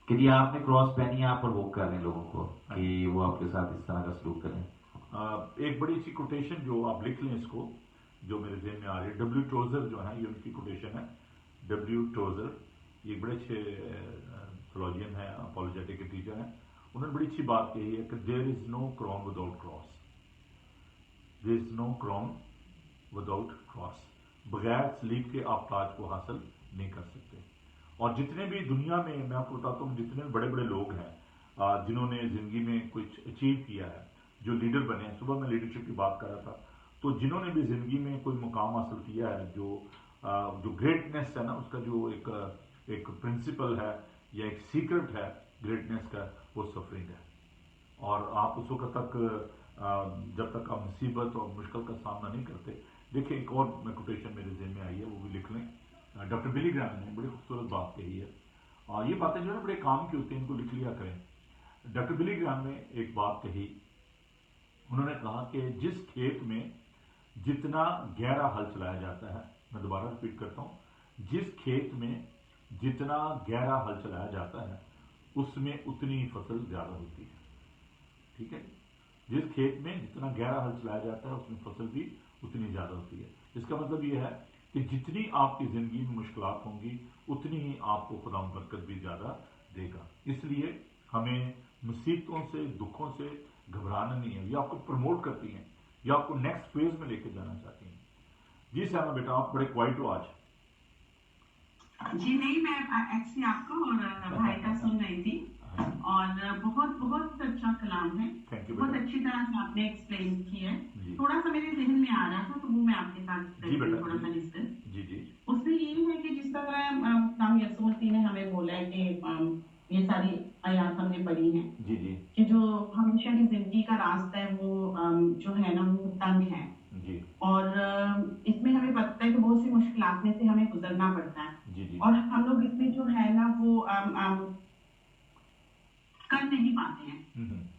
کہ جی آپ نے کراس پہنی ہے, آپ پر روک کر رہے ہیں لوگوں کو کہ وہ آپ کے ساتھ اس طرح کا سلوک کریں. ایک بڑی سی کوٹیشن جو آپ لکھ لیں اس کو, جو میرے ذہن میں آ رہی ہے, ڈبلیو ٹوزر جو ہیں, یہ ان کی کوٹیشن ہے. ڈبلیو ٹوزر یہ بڑے اچھے تھیولوجین ہیں, اپولوجیٹک کے ٹیچر ہیں. انہوں نے بڑی اچھی بات کہی ہے کہ دیر از نو کراؤن وداؤٹ کراس. دیر از نو کراؤن وداؤٹ کراس. بغیر سلیب کے آپ تاج کو حاصل نہیں کر سکتے. اور جتنے بھی دنیا میں آپ کو بتاتا ہوں, جتنے بڑے بڑے لوگ ہیں جنہوں نے زندگی میں کچھ اچیو کیا ہے, جو لیڈر بنے ہیں, صبح میں لیڈرشپ کی بات کر رہا تھا, تو جنہوں نے بھی زندگی میں کوئی مقام حاصل کیا ہے, جو जो ग्रेटनेस है ना, उसका जो एक प्रिंसिपल है या एक सीक्रेट है ग्रेटनेस का, वो सफरिंग है। और आप उस वक्त तक जब तक आप मुसीबत और मुश्किल का सामना नहीं करते। देखिए, एक और कोटेशन मेरे ज़हन में आई है, वो भी लिख लें। डॉक्टर बिली ग्राहम ने बड़ी खूबसूरत बात कही है, और ये बातें जो है बड़े काम की होती हैं, इनको लिख लिया करें। डॉक्टर बिली ग्राहम ने एक बात कही, उन्होंने कहा कि जिस खेत में जितना गहरा हल चलाया जाता है, मैं दोबारा रिपीट करता हूँ, जिस खेत में जितना गहरा हल चलाया जाता है उसमें उतनी फसल ज़्यादा होती है। ठीक है, जिस खेत में जितना गहरा हल चलाया जाता है उसमें फसल भी उतनी ज़्यादा होती है। इसका मतलब ये है कि जितनी आपकी ज़िंदगी में मुश्किलात होंगी उतनी ही आपको खुदा बरकत भी ज़्यादा देगा। इसलिए हमें मुसीबतों से, दुखों से घबराना नहीं है। ये आपको प्रमोट करती हैं, ये आपको नेक्स्ट फेज में लेके जाना चाहती हैं। जी श्यामा बेटा, आप बड़े क्वाइट हो आज। जी नहीं, मैं एक्चुअली आपको और भाई का सुन रही थी, और बहुत बहुत अच्छा कलाम है, बहुत अच्छी तरह से आपने एक्सप्लेन किया है। थोड़ा सा मेरे जहन में आ रहा था, तो वो मैं आपके साथ थोड़ा सा डिस्कस। जी जी। उसमें यही है कि जिस तरह नाम यसुह मसीह ने हमें बोला है कि ये सारी आयात हमने पढ़ी हैं, जी जी, कि जो हमेशा की जिंदगी का रास्ता है वो जो है ना वो तंग है जी, और इसमें हमें पता है कि बहुत सी मुश्किलात में से हमें गुजरना पड़ता है। जी जी, और हम लोग इसमें जो है ना वो कर नहीं पाते हैं।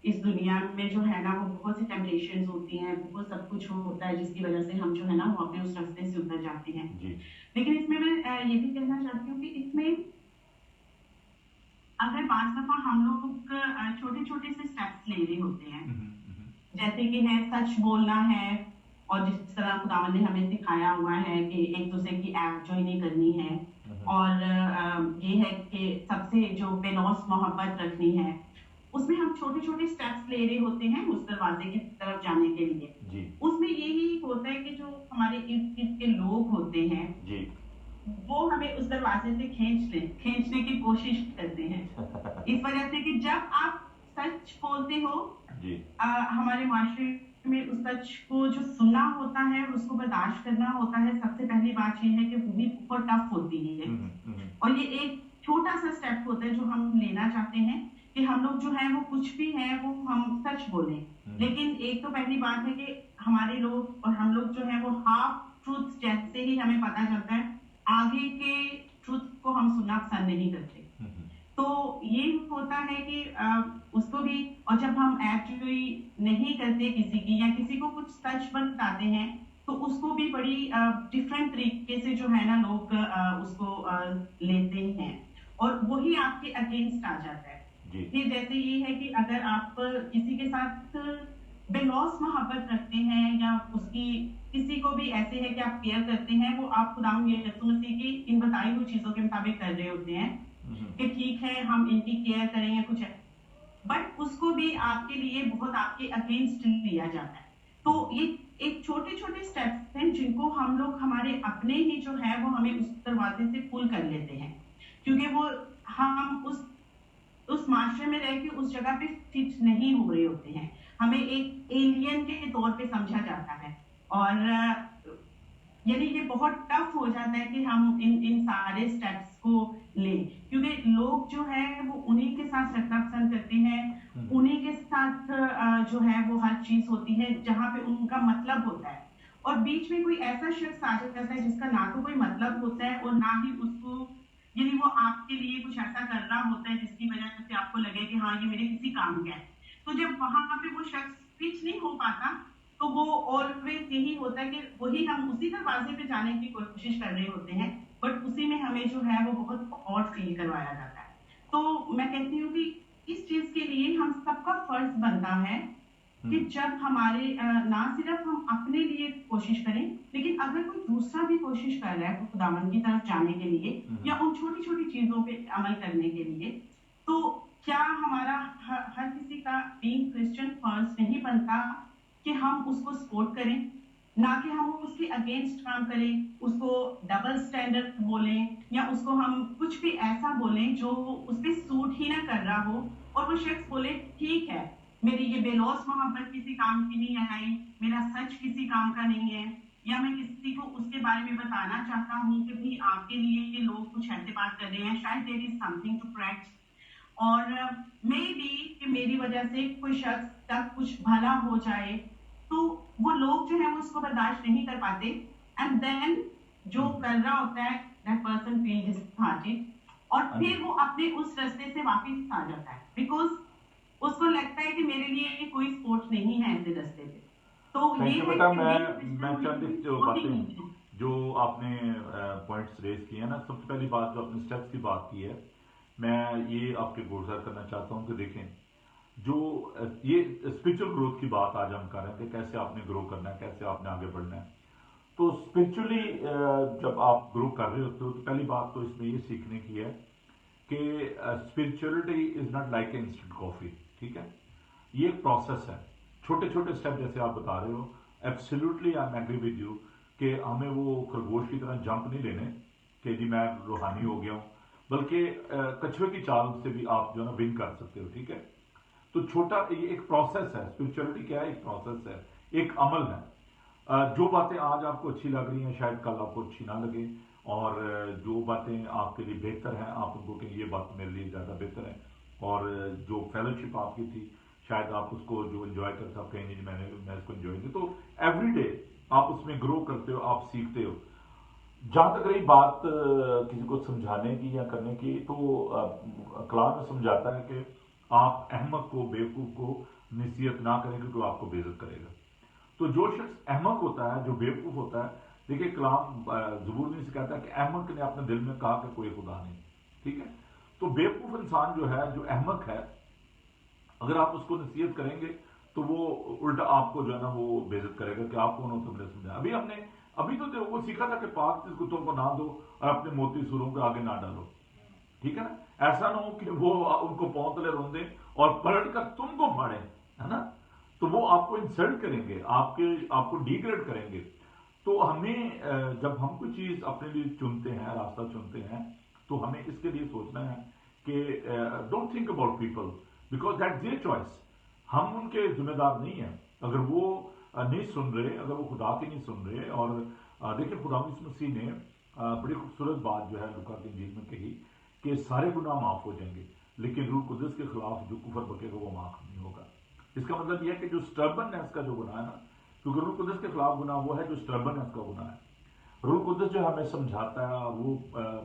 इस दुनिया में जो है ना वो बहुत सी टेम्पटेशंस होती हैं, बहुत सब कुछ होता है जिसकी वजह से हम जो है ना वो अपने उस रास्ते से उतर जाते हैं। जी, लेकिन इसमें मैं ये भी कहना चाहती हूँ कि इसमें अगर बात दफा हम लोग छोटे छोटे से स्टेप्स ले रहे होते हैं, जैसे कि है सच बोलना है, और जिस तरह खुदावन ने हमें सिखाया हुआ है कि एक दूसरे की ऐप जो ही नहीं करनी है, और ये है कि सबसे जो बेलौस मोहब्बत रखनी है, उसमें हम छोटे छोटे स्टेप्स ले रहे होते हैं उस दरवाजे की तरफ जाने के लिए। जी, उसमें यही होता है कि जो हमारे इर्द गिर्द के लोग होते हैं जी, वो हमें उस दरवाजे से खींचने की कोशिश करते हैं। इस वजह से कि जब आप सच बोलते हो, जी, हमारे माशरे में उस सच को जो सुनना होता है और उसको बर्दाश्त करना होता है, सबसे पहली बात ये है कि वो भी बहुत टफ होती है। और ये एक छोटा सा स्टेप होता है जो हम लेना चाहते हैं कि हम लोग जो है वो कुछ भी है वो हम सच बोलें। लेकिन एक तो पहली बात है कि हमारे लोग और हम लोग जो है वो हाफ ट्रूथ जैसे ही हमें पता चलता है, आगे के ट्रूथ को हम सुनना पसंद नहीं करते। तो ये होता है कि उसको भी, और जब हम एक्चुअली नहीं करते किसी की या किसी को कुछ सच बताते हैं तो उसको भी बड़ी डिफरेंट तरीके से जो है ना लोग उसको लेते हैं और वही आपके अगेंस्ट आ जाता है। ये जैसे ये है कि अगर आप किसी के साथ बेलौस मोहब्बत रखते हैं या उसकी किसी को भी ऐसे है कि आप केयर करते हैं, वो आप खुदावंद यीशु मसीह की इन बताई हुई चीजों के मुताबिक कर रहे होते हैं कि ठीक है हम इनकी केयर करें या कुछ है, बट उसको भी आपके लिए बहुत आपके अगेंस्ट लिया जाता है। तो ये एक छोटे छोटे स्टेप्स हैं जिनको हम लोग हमारे अपने ही जो है वो हमें उस दरवाजे से पुल कर लेते हैं, क्योंकि वो हम उस माशरे में रह के उस जगह पे फिट नहीं हो रहे होते हैं, हमें एक एलियन के तौर पे समझा जाता है। और यानी ये बहुत टफ हो जाता है कि हम इन सारे स्टेप्स को लें, क्योंकि लोग जो है वो उन्हीं के साथ रखना पसंद करते हैं, उन्हीं के साथ जो है वो हर चीज होती है जहां पे उनका मतलब होता है। और बीच में कोई ऐसा शख्स आ जाता है जिसका ना तो कोई मतलब होता है और ना ही उसको, यानी वो आपके लिए कुछ ऐसा कर रहा होता है जिसकी वजह से आपको लगे कि हाँ ये मेरे किसी काम का है। तो जब वहां पे वो शख्स पिच नहीं हो पाता तो वो ऑलवेज यही होता है कि वही हम उसी दरवाजे पे जाने की कोशिश कर रहे होते हैं, बट उसी में हमें जो है वो बहुत ऑड फील करवाया जाता है। तो मैं कहती हूँ कि इस चीज के लिए हम सबका फर्ज बनता है कि जब हमारे ना सिर्फ हम अपने लिए कोशिश करें, लेकिन अगर कोई दूसरा भी कोशिश कर रहा है खुदावंद की तरफ जाने के लिए या उन छोटी छोटी चीजों पे अमल करने के लिए, तो क्या हमारा हर किसी का बीइंग क्रिश्चियन फर्ज नहीं बनता कि हम उसको सपोर्ट करें, ना कि हम उसके अगेंस्ट काम करें, उसको डबल स्टैंडर्ड बोलें या उसको हम कुछ भी ऐसा बोलें जो उस पर सूट ही ना कर रहा हो, और वो शख्स बोले ठीक है मेरी ये बेलौस मोहब्बत किसी काम की नहीं आई, मेरा सच किसी काम का नहीं है, या मैं किसी को उसके बारे में बताना चाहता हूँ कि भाई आपके लिए ये लोग कुछ ऐसे बात कर रहे हैं, शायद there is something to correct, और मे बी कि मेरी वजह से कोई शख्स तक कुछ भला हो जाए, तो वो लोग जो है वो उसको बर्दाश्त नहीं कर पाते, एंड देन जो कर रहा होता है दैट पर्सन फील डिसहार्टेड, और फिर वो अपने उस रास्ते से वापस आ जाता है, बिकॉज उसको लगता है कि मेरे लिए ये कोई स्पोर्ट नहीं है ऐसे रास्ते पे। तो थैंक ये यू है बेटा। कि मैं चंद जो होती बातें नहीं है। जो आपने पॉइंट्स रेज किए हैं ना, सबसे पहली बात जो आपने स्टेप्स की बात की है, मैं ये आपके गुजार करना चाहता हूँ कि देखें, जो ये स्पिरिचुअल ग्रोथ की बात आज हम कर रहे हैं कि कैसे आपने ग्रो करना है, कैसे आपने आगे बढ़ना है। तो स्पिरिचुअली जब आप ग्रो कर रहे होते हो तो पहली बात तो इसमें ये सीखने की है कि spirituality is not like instant coffee, ठीक है। ये एक प्रोसेस है, छोटे छोटे स्टेप जैसे आप बता रहे हो। Absolutely I am agree with you कि हमें वो खरगोश की तरह जंप नहीं लेने कि जी मैं रूहानी हो गया हूँ, बल्कि कछुए की चाल से भी आप जो है ना विन कर सकते हो, ठीक है। तो छोटा ये एक प्रोसेस है, स्पिरिचुअलिटी क्या है, एक प्रोसेस है, एक अमल है। जो बातें आज आपको अच्छी लग रही हैं शायद कल आपको अच्छी ना लगे, और जो बातें आपके लिए बेहतर हैं आप उनको कहें ये बात मेरे लिए ज़्यादा बेहतर है, और जो फेलोशिप आपकी थी शायद आप उसको जो एंजॉय करते आप कहेंगे जी मैं इसको एंजॉय नहीं। तो एवरी डे आप उसमें ग्रो करते हो, आप सीखते हो। जहां तक रही बात किसी को समझाने की या करने की, तो कलाम में समझाता है कि आप अहमक को, बेवकूफ को नसीहत ना करें क्योंकि वो आपको बेइज्जत करेगा। तो जो शख्स अहमक होता है, जो बेवकूफ होता है, देखिए कलाम ज़बूर में से कहता है कि अहमक ने अपने दिल में कहा कि कोई खुदा नहीं, ठीक है। तो बेवकूफ इंसान जो है, जो अहमक है, अगर आप उसको नसीहत करेंगे तो वो उल्टा आपको जो है ना वो बेइज्जत करेगा कि आप कौन हो तुमने समझा। अभी तो वो सीखा था कि पाक चीज कुत्तों को ना दो और अपने मोती सुरों के आगे ना डालो, ठीक है ना। ऐसा ना हो कि वो उनको पांव तले रोंदे और पलट कर तुमको फाड़े, है ना। तो वो आपको इंसल्ट करेंगे, आपको डिग्रेड करेंगे। तो हमें जब हम कोई चीज अपने लिए चुनते हैं, रास्ता चुनते हैं, तो हमें इसके लिए सोचना है कि don't think about people because that their choice. हम उनके जिम्मेदार नहीं हैं। अगर वो नहीं सुन रहे, अगर वो खुदा की नहीं सुन रहे, और देखिए खुदा मसीह ने बड़ी खूबसूरत बात जो है लूका की इंजील में कही कि सारे गुनाह माफ हो जाएंगे, लेकिन रूह कुदस के खिलाफ जो कुफर बकेगा वो माफ नहीं होगा। इसका मतलब यह है कि जो स्टर्बननेस का जो गुनाह है ना, क्योंकि रूह कुदस के खिलाफ गुनाह वो है जो स्टर्बननेस का गुनाह है। रूह कुदस जो हमें समझाता है वो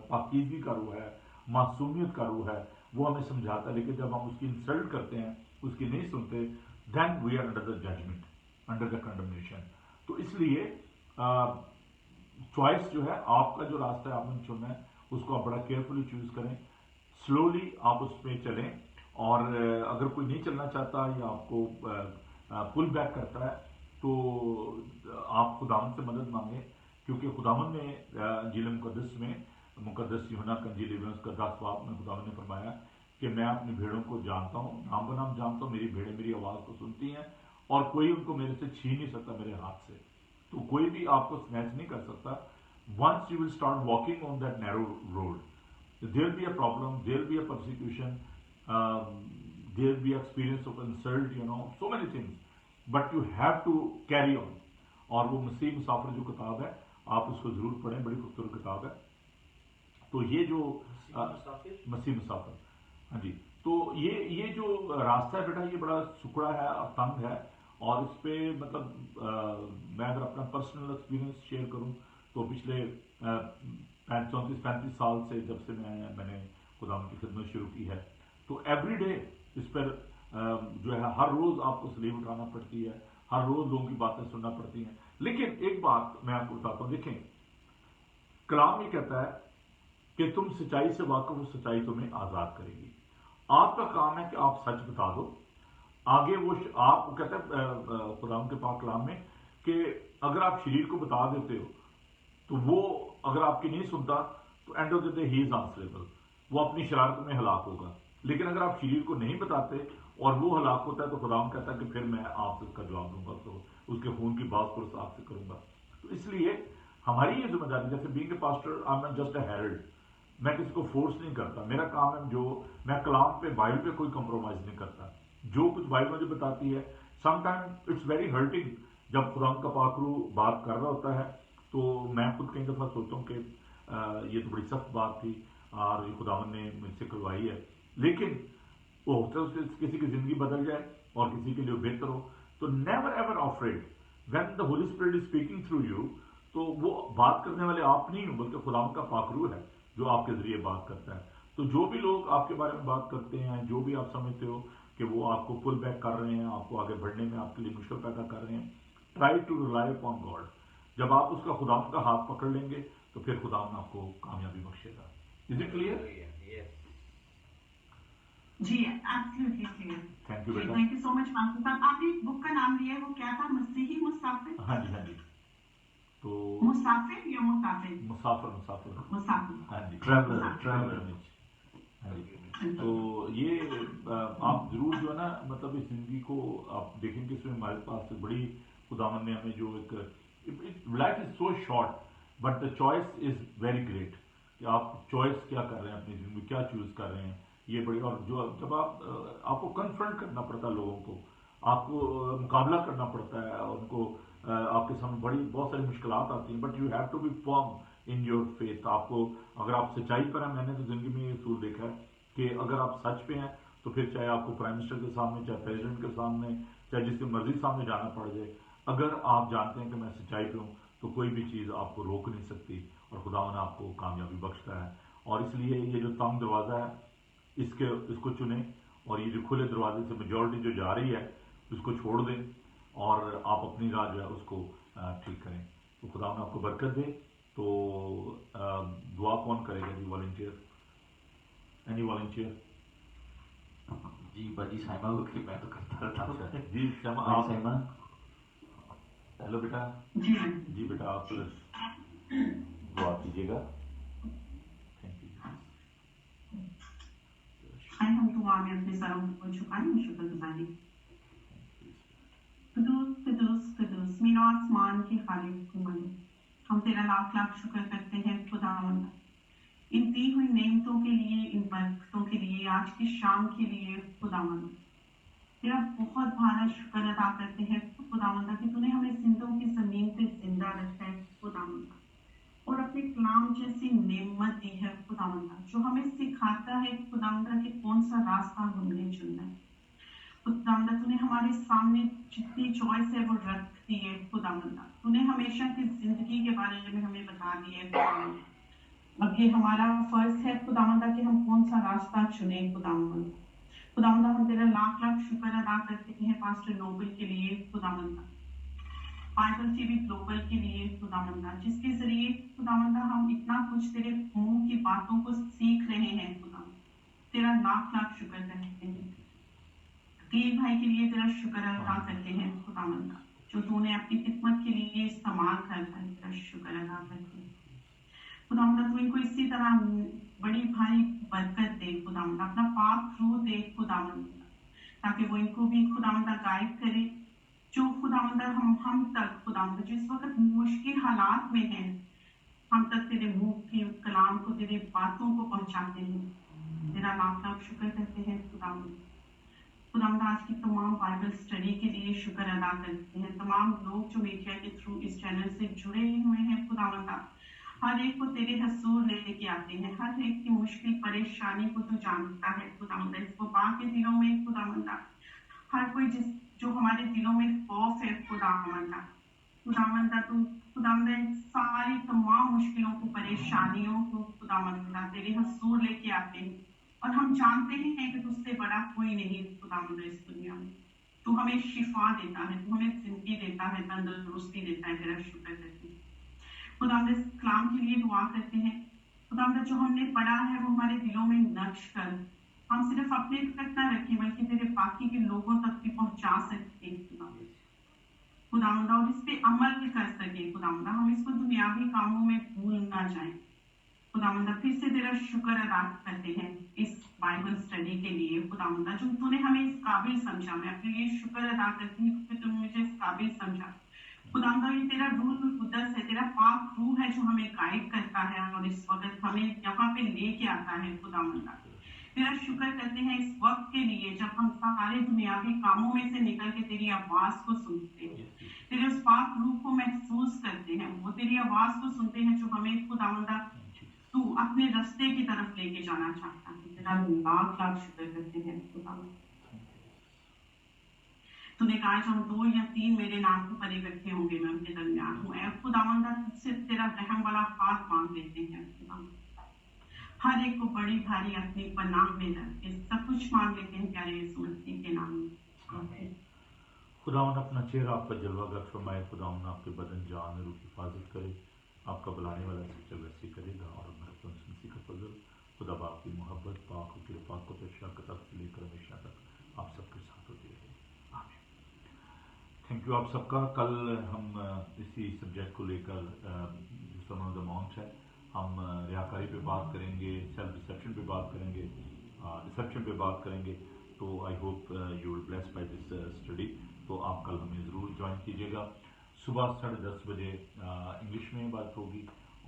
पाकीज़गी का रूह है, मासूमियत का रूह है, वो हमें समझाता है। लेकिन जब हम उसकी इंसल्ट करते हैं, उसकी नहीं सुनते, then we are under the judgement, under the condemnation. तो इसलिए चॉइस जो है, आपका जो रास्ता है आपने चुनना है, उसको आप बड़ा केयरफुली चूज करें, स्लोली आप उसमें चलें। और अगर कोई नहीं चलना चाहता या आपको पुल बैक करता है तो आप खुदावन से मदद मांगे, क्योंकि खुदावन ने इंजील मुकद्दस में, मुकद्दस यूहन्ना का इंजील का 10 बाब में खुदावन ने फरमाया कि मैं अपनी भेड़ों को जानता हूँ, नाम बनाम जानता हूँ, मेरी भेड़ें मेरी आवाज़ को सुनती हैं और कोई उनको मेरे से छीन नहीं सकता मेरे हाथ से। तो कोई भी आपको स्नैच नहीं कर सकता। once you will start walking on that narrow road, there will be a problem, there will be a persecution, there will be experience of insult, so many things, but you have to carry on. और वो मसीह मुसाफिर जो किताब है आप उसको जरूर पढ़ें, बड़ी खूबसूरत किताब है। तो ये जो मसीह मुसाफिर, हाँ जी, तो ये जो रास्ता है बेटा, ये बड़ा सुखड़ा है और तंग है, और इस पे मतलब मैं अगर अपना पर्सनल एक्सपीरियंस शेयर करूं तो पिछले 34-35 साल से जब से मैंने खुदा की खिदमत शुरू की है, तो एवरी डे इस पर जो है हर रोज आपको सलीब उठाना पड़ती है, हर रोज लोगों की बातें सुनना पड़ती हैं। लेकिन एक बात मैं आपको बताता हूं, देखें कलाम ये कहता है कि तुम सच्चाई से वाकिफ हो, सच्चाई तुम्हें आजाद करेगी। आपका काम है कि आप सच बता दो। आगे वो आप कहते हैं खुदा के पाक कलाम में कि अगर आप शरीर को बता देते हो तो वो अगर आपकी नहीं सुनता तो end of the day he is answerable, वो अपनी शरारत में हलाक होगा। लेकिन अगर आप शरीर को नहीं बताते और वो हलाक होता है तो खुदा कहता है कि फिर मैं आपसे इसका जवाब दूंगा, तो उसके खून की बात पुरस आपसे करूंगा। तो इसलिए हमारी ये जिम्मेदारी, जैसे being a pastor I am just a herald, मैं किसी को फोर्स नहीं करता। मेरा काम है, जो मैं कलाम पे बाइबल पे कोई कंप्रोमाइज नहीं करता। जो कुछ बाइबल मुझे बताती है, समटाइम इट्स वेरी हर्टिंग जब खुदा का पाकरू बात कर रहा होता है तो मैं खुद कई दफ़ा सोचता हूँ कि ये तो बड़ी सख्त बात थी और ये खुदावन ने मुझसे करवाई है, लेकिन वो होता है उससे किसी की ज़िंदगी बदल जाए और किसी के लिए बेहतर हो, तो never ever afraid when the Holi spirit is speaking through you. तो वो बात करने वाले आप नहीं हो, बल्कि खुदावन का पाकरू है जो आपके ज़रिए बात करता है। तो जो भी लोग आपके बारे में बात करते हैं, जो भी आप समझते हो कि वो आपको पुल बैक कर रहे हैं, आपको आगे बढ़ने में आपके लिए मुश्किल पैदा कर रहे हैं, try to rely upon God. जब आप उसका खुदा का हाथ पकड़ लेंगे तो फिर खुदा आपको कामयाबी बख्शेगा। Is it clear? जी, एब्सोल्युटली क्लियर। थैंक यू बेटा। Thank you so much master साहब। आपने बुक का नाम लिया है, वो क्या था? मसीही मुसाफिर? हाँ जी, हाँ जी। तो मुसाफिर या मुसाफिर? मुसाफिर, मुसाफिर, मुसाफिर। हाँ जी, ट्रैवलर, ट्रैवलर। हाँ जी। तो ये आप जरूर जो है ना, मतलब इस जिंदगी को आप देखेंगे, इसमें हमारे पास बड़ी खुदावन ने हमें जो एक life is so short but the choice is very great कि आप चॉइस क्या कर रहे हैं अपनी जिंदगी में, क्या चूज कर रहे हैं, ये बड़ी। और जो जब आपको कन्फ्रंट करना पड़ता है लोगों को, आपको मुकाबला करना पड़ता है उनको, आपके सामने बहुत सारी मुश्किलात आती हैं, but you have to be firm in your faith. आपको अगर आप सच्चाई पर हैं, मैंने तो जिंदगी में ये असूल देखा है कि अगर आप सच पे हैं तो फिर चाहे आपको प्राइम मिनिस्टर के सामने, चाहे प्रेसिडेंट के सामने, चाहे जिसकी मर्जी सामने जाना पड़ जाए, अगर आप जानते हैं कि मैं सच्चाई पे हूँ तो कोई भी चीज़ आपको रोक नहीं सकती और खुदावन आपको कामयाबी बख्शता है। और इसलिए ये जो तंग दरवाज़ा है इसको चुनें, और ये जो खुले दरवाजे से मेजॉरिटी जो जा रही है उसको छोड़ दें और आप अपनी राह जो है उसको ठीक करें। तो खुदावन आपको बरकत दे। तो दुआ कौन करेगा जी? Volunteer, any volunteer? जी बाजी साइमा को कि मैं तो करता रहता हूँ। जी साइमा, आप साइमा, हेलो बेटा। जी बेटा, आप दुआ कीजिएगा। Thank you. हम दुआ में अपने सरों को झुकाएं और शुक्रगुजारी। कुदूस कुदूस कुदूस मीनो आसमान के खालिक मालिक, हम तेरा लाख लाख शुक्र करते हैं खुदावंद, इन दी हुई नेमतों के लिए, इन बरकतों के लिए, आज की शाम के लिए खुदावंद। तेरा बहुत भारा शुक्र अदा करते हैं खुदावंद कि तूने हमें जिंदों की जमीन पे जिंदा रखा है खुदावंद, और अपने कलाम जैसी नेमत दी है खुदावंद, जो हमें सिखाता है खुदावंद कि कौन सा रास्ता हमने चुनना है खुदावंद। तूने हमारे सामने जितनी चॉइस है वो रख दी है खुदावंद। तूने हमेशा की जिंदगी के बारे में हमें बता दिया है खुदावंद। अब ये हमारा फर्ज है खुदावंदा कि हम कौन सा रास्ता चुने खुदावंदा। खुदावंदा हम तेरा लाख लाख शुक्र अदा करते हैं पास्टर नोबल के लिए खुदावंदा, बाइबल टीवी ग्लोबल के लिए खुदावंदा, जिसके जरिए खुदावंदा हम इतना कुछ तेरे मुंह की बातों को सीख रहे हैं खुदावंदा। तेरा लाख लाख शुक्र करते हैं। तीन भाई के लिए तेरा शुक्र अदा करते हैं खुदावंदा, जो तूने अपनी खिदमत के लिए इस्तेमाल करता है, तेरा शुक्र अदा करते हैं खुदावंदा। तू इनको इसी तरह बड़ी भारी बरकत दे खुदावंदा, अपना पाक रूह दे खुदावंदा, ताकि वो इनको भी खुदावंदा गाइड करे। जो खुदावंदा हम तक खुदावंदा जिस वक्त मुश्किल हालात में हैं, हम तक तेरे मुंह के कलाम को, तेरे बातों को पहुंचाते हैं। तेरा लाख लाख शुक्र करते हैं खुदावंदा। खुदावंदा आज की तमाम बाइबल स्टडी के लिए शुक्र अदा करते हैं। तमाम लोग जो मीडिया के थ्रू इस चैनल से जुड़े हुए हैं खुदावंदा, हर एक को तेरे हसूर लेके आते हैं, हर एक की मुश्किल परेशानी को तू जानता है खुदावंदा। इस वबा के दिनों में खुदावंदा, हर कोई जो हमारे दिलों में खौफ है खुदावंदा, तू खुदावंदा सारी तमाम मुश्किलों को, परेशानियों को खुदावंदा तेरे हसूर लेके आते हैं, और हम जानते हैं कि तुझसे बड़ा कोई नहीं खुदावंदा इस दुनिया में। तू हमें शिफा देता है, तू हमें जिंदगी देता है, तंदुरुस्ती देता है। तेरा शुक्र करते हैं खुदावंदा। इस कलाम के लिए दुआ करते हैं खुदावंदा, जो हमने पढ़ा है वो हमारे दिलों में नक्श कर, हम सिर्फ अपने तक ना रखें बल्कि तेरे बाकी के लोगों तक भी पहुंचा सकते खुदावंदा, और इस पे अमल कर सके खुदावंदा। हम इसको दुनियावी कामों में भूल ना जाए खुदावंदा। फिर से तेरा शुक्र अदा करते हैं इस बाइबल स्टडी के लिए खुदावंदा, जो तूने हमें इस काबिल समझा। मैं अपने लिए शुक्र अदा करती हूँ कि तूने मुझे इस काबिल समझा खुदावंदा। ये तेरा रूह कुदस है, तेरा पाक रूह है जो हमें गाइड करता है और इस वक्त हमें यहाँ पे लेके आता है खुदावंदा। तेरा शुक्र करते हैं इस वक्त के लिए जब हम सारे दुनियावी कामों में से निकल के तेरी आवाज को सुनते हैं, तेरे उस पाक रूह को महसूस करते हैं, वो तेरी आवाज को सुनते हैं जो हमें खुदावंदा तू अपने रास्ते की तरफ लेके जाना चाहता है। तेरा लाख लाख शुक्र करते हैं खुदावंदा। तूने कहा जब 2 या 3 मेरे नाम को पर इकट्ठे होंगे मैं उनके दरमियान हूँ। ऐ खुदावंदा तुझसे तेरा रहम वाला हाथ मांग लेते हैं खुदावंदा, हर एक को बड़ी भारी अपनी पनाह में रख के सब कुछ मांग लेते हैं प्यारे यीशु मसीह के नाम में। खुदावन अपना चेहरा आप पर जलवागर फरमाए, खुदावन आपके बदन जान रूह की हिफाजत करे, आपका बुलाने वाला सच्चा वैसे करेगा। और मसीह का फजल, खुदा बाप की मोहब्बत, पाक और कृपा को तब से लेकर हमेशा तक आप सबके साथ होती रहे। आमीन। थैंक यू आप सबका। कल हम इसी सब्जेक्ट को लेकर सर्मन ऑन द माउंट है, हम रियाकारी पे बात करेंगे, सेल्फ डिसेप्शन पे बात करेंगे, डिसेप्शन पे बात करेंगे। तो I hope you will bless by this study. तो आप कल हमें ज़रूर ज्वाइन कीजिएगा। सुबह 10:30 बजे इंग्लिश में बात होगी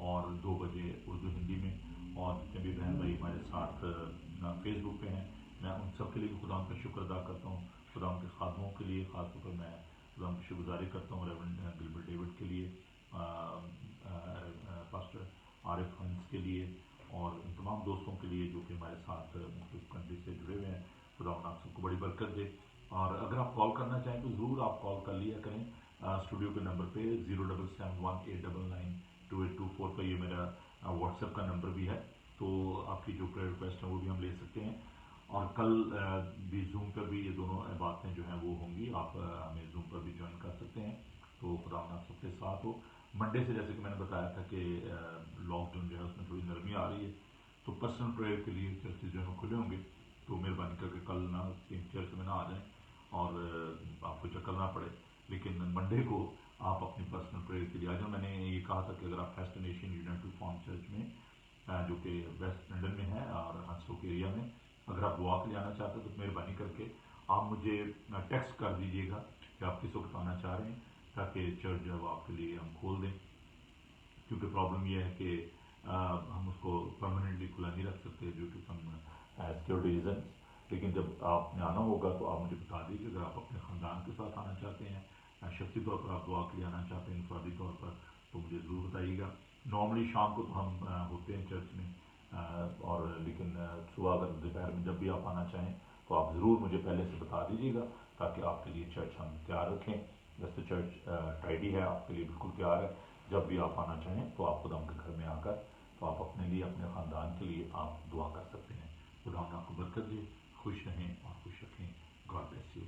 और 2 बजे उर्दू हिंदी में। और जितने भी बहन भाई हमारे साथ फेसबुक पे हैं, मैं उन सब के लिए भी खुदा का शुक्र अदा करता हूँ। खुदा के खादमों के लिए ख़ासतौर पर मैं खुदा की शुक्रगुजारी करता हूँ, रेवरेंड गिलबर्ट डेविड के लिए, पास्टर आरिफ हंस के लिए और इन तमाम दोस्तों के लिए जो कि हमारे साथ मुख्तलिफ कंट्री से जुड़े हुए हैं। खुदा आप सबको बड़ी बरकत दे। और अगर आप कॉल करना चाहें तो ज़रूर आप कॉल कर लिया करें स्टूडियो के नंबर पे 0771892824 पर। ये मेरा व्हाट्सएप का नंबर भी है, तो आपकी जो प्रेयर रिक्वेस्ट है वो भी हम ले सकते हैं। और कल भी जूम पर भी ये दोनों बातें जो हैं वो होंगी, आप हमें जूम पर भी ज्वाइन कर सकते हैं। तो खुदा आप सबके साथ हो। मंडे से जैसे कि मैंने बताया था कि लॉकडाउन जो है उसमें थोड़ी नरमी आ रही है, तो पर्सनल प्रेयर के लिए चर्चेज जो है खुले होंगे। तो मेहरबानी करके कल ना चर्च में ना आ जाएं और आपको चक्कर ना पड़े, लेकिन मंडे को आप अपनी पर्सनल प्रेयर के लिए आ जाओ। मैंने ये कहा था कि अगर आप फेस्टिनेशन यूनाइटेड फॉर्म चर्च में जो कि वेस्ट लंदन में है और हंसोक एरिया में, अगर आप दुआ के लिए आना चाहते हो तो मेहरबानी करके आप मुझे टेक्स्ट कर दीजिएगा कि आप किस वक्त आना चाह रहे हैं, ताकि चर्च जो है वो आपके लिए हम खोल दें। क्योंकि प्रॉब्लम यह है कि हम उसको परमानेंटली खुला नहीं रख सकते due to some security reason. लेकिन जब आपने आना होगा तो आप मुझे बता दीजिए। अगर आप अपने ख़ानदान के साथ आना चाहते हैं, शख्सी तौर पर आप दुआ के लिए आना चाहते हैं, इंफरादी तौर पर, तो मुझे ज़रूर बताइएगा। नॉर्मली शाम को तो हम होते हैं चर्च में और लेकिन सुबह अगर दोपहर में जब भी आप आना चाहें तो आप ज़रूर मुझे पहले से बता दीजिएगा, ताकि आपके लिए चर्च हम तैयार रखें। वैसे चर्च टाइडी है, आपके लिए बिल्कुल तैयार है। जब भी आप आना चाहें तो आप खुदा के घर में आकर तो आप अपने लिए, अपने ख़ानदान के लिए आप दुआ कर सकते हैं। खुदा आपको बरकत दे, खुश रहें और खुश रखें। God bless you.